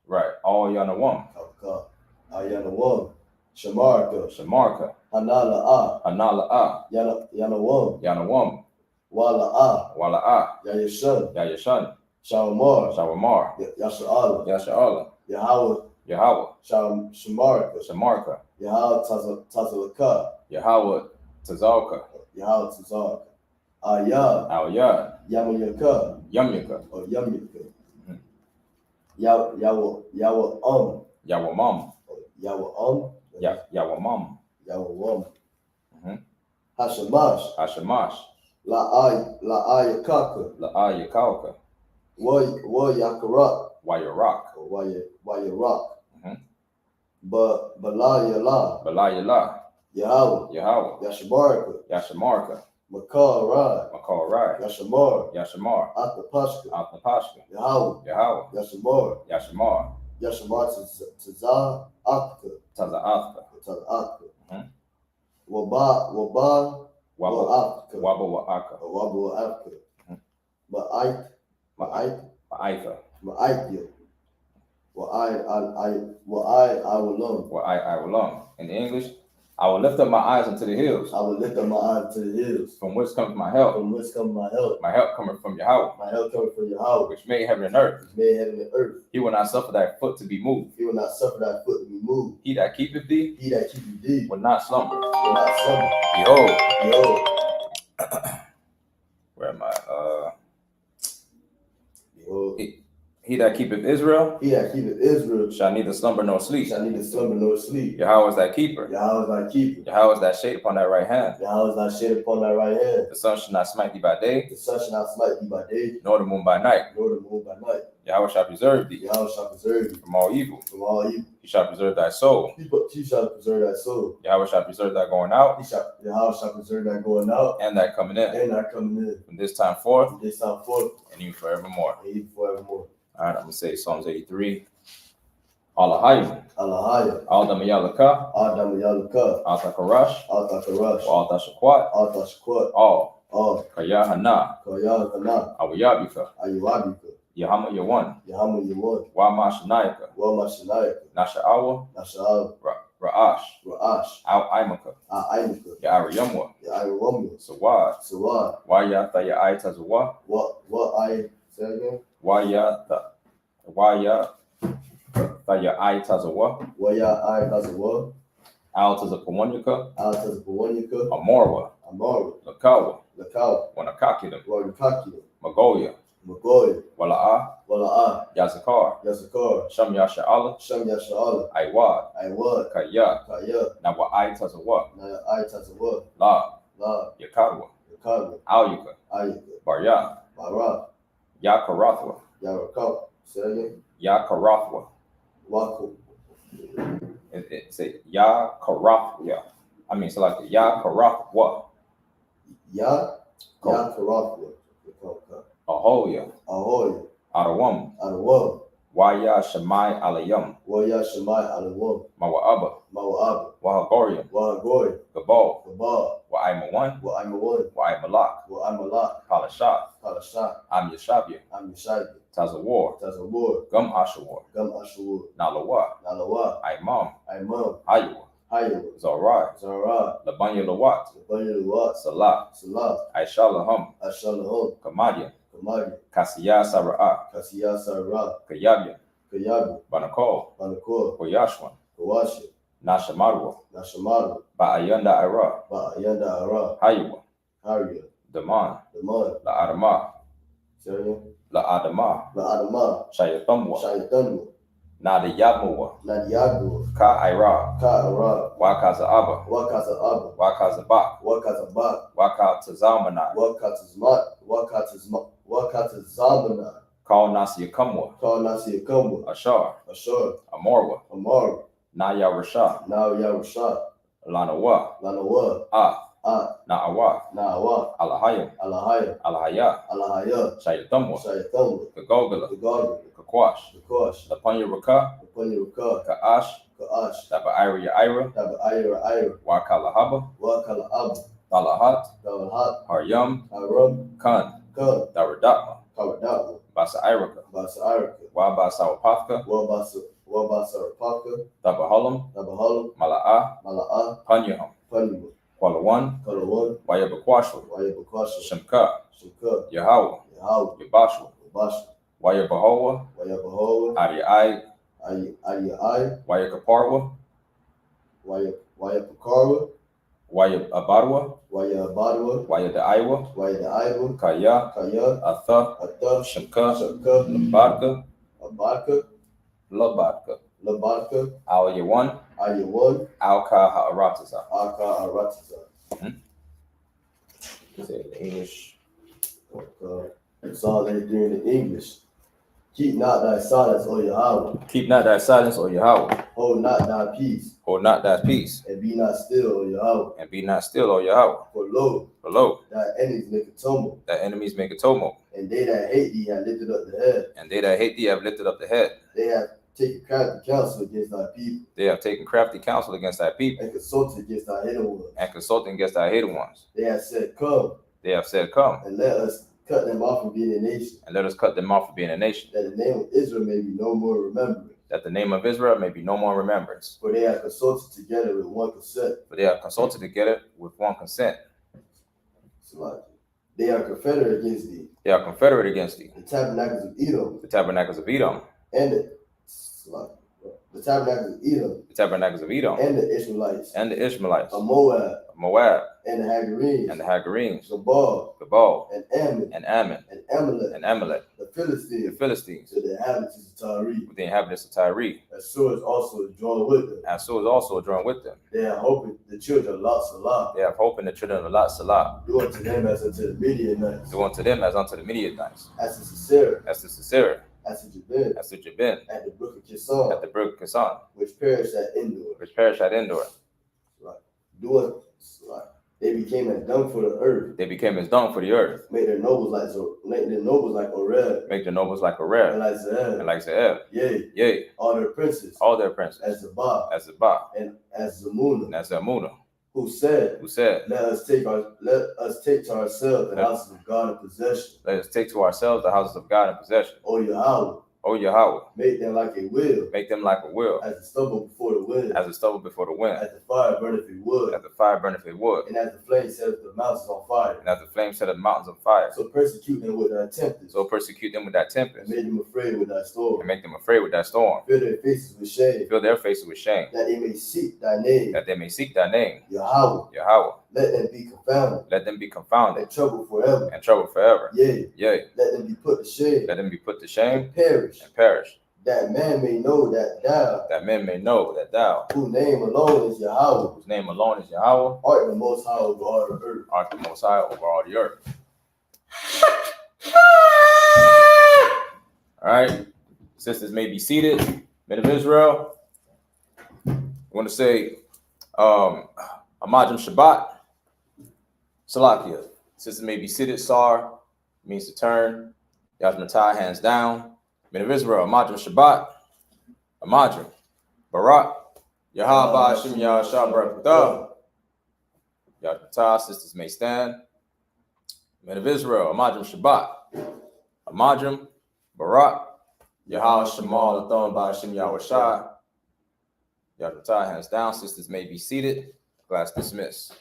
Right. All Yanawam. Shamarka. Hanala'ah. Yanawam. Wala'ah. Yayashan. Shawamar. Yasha'ala. Yahweh. Shamarka. Yahweh Tazalka. Ayah. Yamyaka. Yawamam. Hashamash. La'ayakauka. Wayarak. Balayala. Yahweh. Yashamarka. Makar. Yashamar. Atnapashka. Yahweh. Yashamar. Taza'athka. Waba Wa'aka. Ma'aitha. Wa'ai I will learn. In English, I will lift up my eyes unto the hills. I will lift up my eyes to the hills. From whence comes my help? From whence comes my help? My help cometh from Yahweh. My help cometh from Yahweh, Which made heaven and earth. which made heaven and earth. He will not suffer thy foot to be moved. He will not suffer thy foot to be moved. He that keepeth thee He that keepeth thee will not slumber. will not slumber. Behold, Behold, where am I? behold, He that keepeth Israel he that keepeth Israel shall neither slumber nor sleep. shall neither slumber nor sleep. Yahweh is thy keeper. Yahweh is thy keeper. Yahweh is thy shade upon thy right hand. Yahweh is thy shade upon thy right hand. The sun shall not smite thee by day, The sun shall not smite thee by day, nor the moon by night. nor the moon by night. Yahweh shall preserve thee Yahweh shall preserve thee from all evil. from all evil. He shall preserve thy soul. He shall preserve thy soul. Yahweh shall preserve thy going out Yahweh shall preserve thy going out and thy coming in. and thy coming in. From this time forth From this time forth and even forevermore. and even forevermore. All right, I'm going to say Psalms 83. Allahayim. Alahaya, Adam Yalaka. Adam Yalaka, Alta Karash. Alta Karash, Alta Shakwat. Alta Shakwat, All. YAHANNA, Kayahanna. I.S.U.P.K. I.S.U.P.K, Yahamma Yawan. YAHANNA, YAHANNA. YAHANNA, Nasha'awa. SHALAM, Ra'ash. I.S.U.P.K, I.S.U.P.K. I.S.U.P.K, Ya'ariyamwa. YAHANNA, Sawad. Sawad, Wayathaya'i Tazawa. what I say again? Wayathaya'i Tazawa. YAHANNA, Al Tazapawanyaka. Alta Shakwanyaka, Amorwa. Amara, Lakawa. Lakaw, Wanakakidam. Warikaki, Magoya. Magoy, Wala'a. Wala'a, Yazakar. Yazakar, Shamya Sha'ala. Shamya Sha'ala, Aiwad. Aiwad, Kaya. Kaya, Nawa'i Tazawa. Naya Aitazawa, La. La, Yakarwa. Yakami, Alyuka. Ayaka, Barya. Bara, Yakarathwa. Yarakam, say again, Yakarathwa. Waku, Say Yakarathwa. I mean, so like Yakarathwa. Yakarathwa, Ahoya. Ahoy, Adawam. Adawam, Waya Shemai Alayam. Waya Shemai Alawam, Mawa'aba. Mawab, Wahagoriam. Wahagoy, Gabal. Gabal, Wa'aimawan. Wa'aimawan, Wa'aimalak. Wa'aimalak, Palashat. Palashat, Am Yashabia. Amishai, Tazawar. Tazawar, Gum Ashawar. Gum Ashur, Nalawa. Nalawa, Imam. Imam, Haywa. Hayo, Zarai. Zara, Labanya Lawat. Labanyaluwat, Salah. Salah, Aishalaham. Ashalahom, Kamadian. Kamadi, Kasiya Sara'a. Kasiya Sarah, Kayabia. Kayabi, Banakol. Banakor, Koyashwan. Kawashi, Nashamarwa. Nashamadu, Ba'ayanda Ira. Ba'ayanda Ara, Haywa. Haria, Daman. Daman, La Adama. Syria, La Adama. La Adama, Shayatamwa. Shayatanu, Nada Yabmuwa. Nadiagu, Ka Ira. Ka Ara, Wakaza Abba. Wakaza Abu, Wakaza Bak. Wakaza Bak, Wakata Zamana. Wakata Zamana, Call Nasi Yakamwa. Call Nasi Yakumwa, Ashar. Ashur, Amorwa. Amar, Naya Rasha. Now Yarusha, Lanawa. Lanawa, Na'awa. Naawa, Alahayam. Alahaya, Alahaya. Alahaya, Shayatamwa. Shayatanu, Kagogala. the God, Kakwash. the Kosh, Lapanya Raka. the Punyuka, Ka'ash. Kaash, Taba Ira. Taba Ira, Wakalahaba. Wakala Abu, Talahat. Dalahat, Haryam. Aram, Khan. Kun, Daradakma. Kawadabu, Basa Iraka. Basa Iraka, Wabasawapaka. Wabasa Rapaka, Tabahalam. Nabahalam, Mala'a. Mala'a, Panyaham. Punyu, Kwalawan. Kalawan, Wayabakwashwa. Wayabakwasha, Shemka. Shukka, Yahweh. Yahau, Yabashwa. Bash, Wayabahowa. Wayabahoa, Ariai. Ayai, Wayakaparwa. Wayapakara, Wayabarwa. Wayabadwa, Wayadaiwa. Wayadaiwa, Kaya. Kaya, Atha. Ata, Shemka. Shukka, Labadka. Abaka, Labadka. Labaka, Alayawan. Ayawan, Alka Ha'aratasa. Aka Aratisa. Say it in English. It's all they do in the English. Keep not thy silence, O Yahweh. Keep not thy silence, O Yahweh. Hold not thy peace, Hold not thy peace. and be not still, O Yahweh. And be not still, O Yahweh. For lo, For lo, thy enemies make a tumult, thy enemies make a tumult. and they that hate thee have lifted up the head. And they that hate thee have lifted up the head. They have taken crafty counsel against thy people, They have taken crafty counsel against thy people. and consulted against thy hidden ones. And consulting against thy hated ones. They have said, Come, They have said, Come, and let us cut them off from being a nation, and let us cut them off from being a nation. that the name of Israel may be no more remembered. That the name of Israel may be no more in remembrance. For they have consulted together with one consent. For they have consulted together with one consent. They are confederate against thee. They are confederate against thee. The tabernacles of Edom. The tabernacles of Edom. And the tabernacles of Edom. The tabernacles of Edom. And the Ishmaelites. And the Ishmaelites. Of Moab. Moab. And the Hagarenes. And the Hagarenes. Gabal. And Ammon. And Ammon. And Amalek. And Amalek. The Philistines. The Philistines. To the inhabitants of Tyre. With the inhabitants of Tyre. I.S.U.K also joined with them. I.S.U.K is also joined with them. They have hope in the children of Lot. They have hope in the children of Lot. Do unto them as unto the Midianites. Do unto them as unto the Midianites. As to Sisera. As to Sisera. As to Jabin. As to Jabin. At the brook of Kison. At the brook of Kison. Which perished at Endor. Which perished at Endor. They became as dung for the earth. They became as dung for the earth. Make their nobles like Oreb. Make their nobles like Oreb. And like Zeb. Yea. All their princes. As Zabah. And as Zamuna. And as Zamuna. Who said, Let us take to ourselves the houses of God in possession. Let us take to ourselves the houses of God in possession. O Yahweh. O Yahweh. Make them like a wheel. Make them like a wheel. As the stubble before the wind. As the stubble before the wind. As the fire burneth a wood. As the fire burneth a wood. And as the flame setteth the mountains on fire. And as the flame setteth the mountains on fire. So persecute them with thy tempest. So persecute them with that tempest. And make them afraid with thy storm. And make them afraid with that storm. Fill their faces with shame. Fill their faces with shame. That they may seek thy name. That they may seek thy name. Yahweh. Yahweh. Let them be confounded. Let them be confounded. And trouble forever. And trouble forever. Yea. Let them be put to shame. Let them be put to shame. And perish. And perish. That man may know that thou. That men may know that thou. Whose name alone is Yahweh. Whose name alone is Yahweh. Art the most high over all the earth. Art the most high over all the earth. All right. Sisters may be seated. Men of Israel. I want to say Amajim Shabbat. Salakia. Sisters may be seated. Sar means to turn. Yajmatai, hands down. Men of Israel. Amajim Shabbat. Amajim. Barak. Yahaba Hashem Yahshua Barakatah. Yajmatai. Sisters may stand. Men of Israel. Amajim Shabbat. Amajim. Barak. Yahweh Shemal Athon by Hashem Yahweh. Yajmatai, hands down. Sisters may be seated. Class dismissed.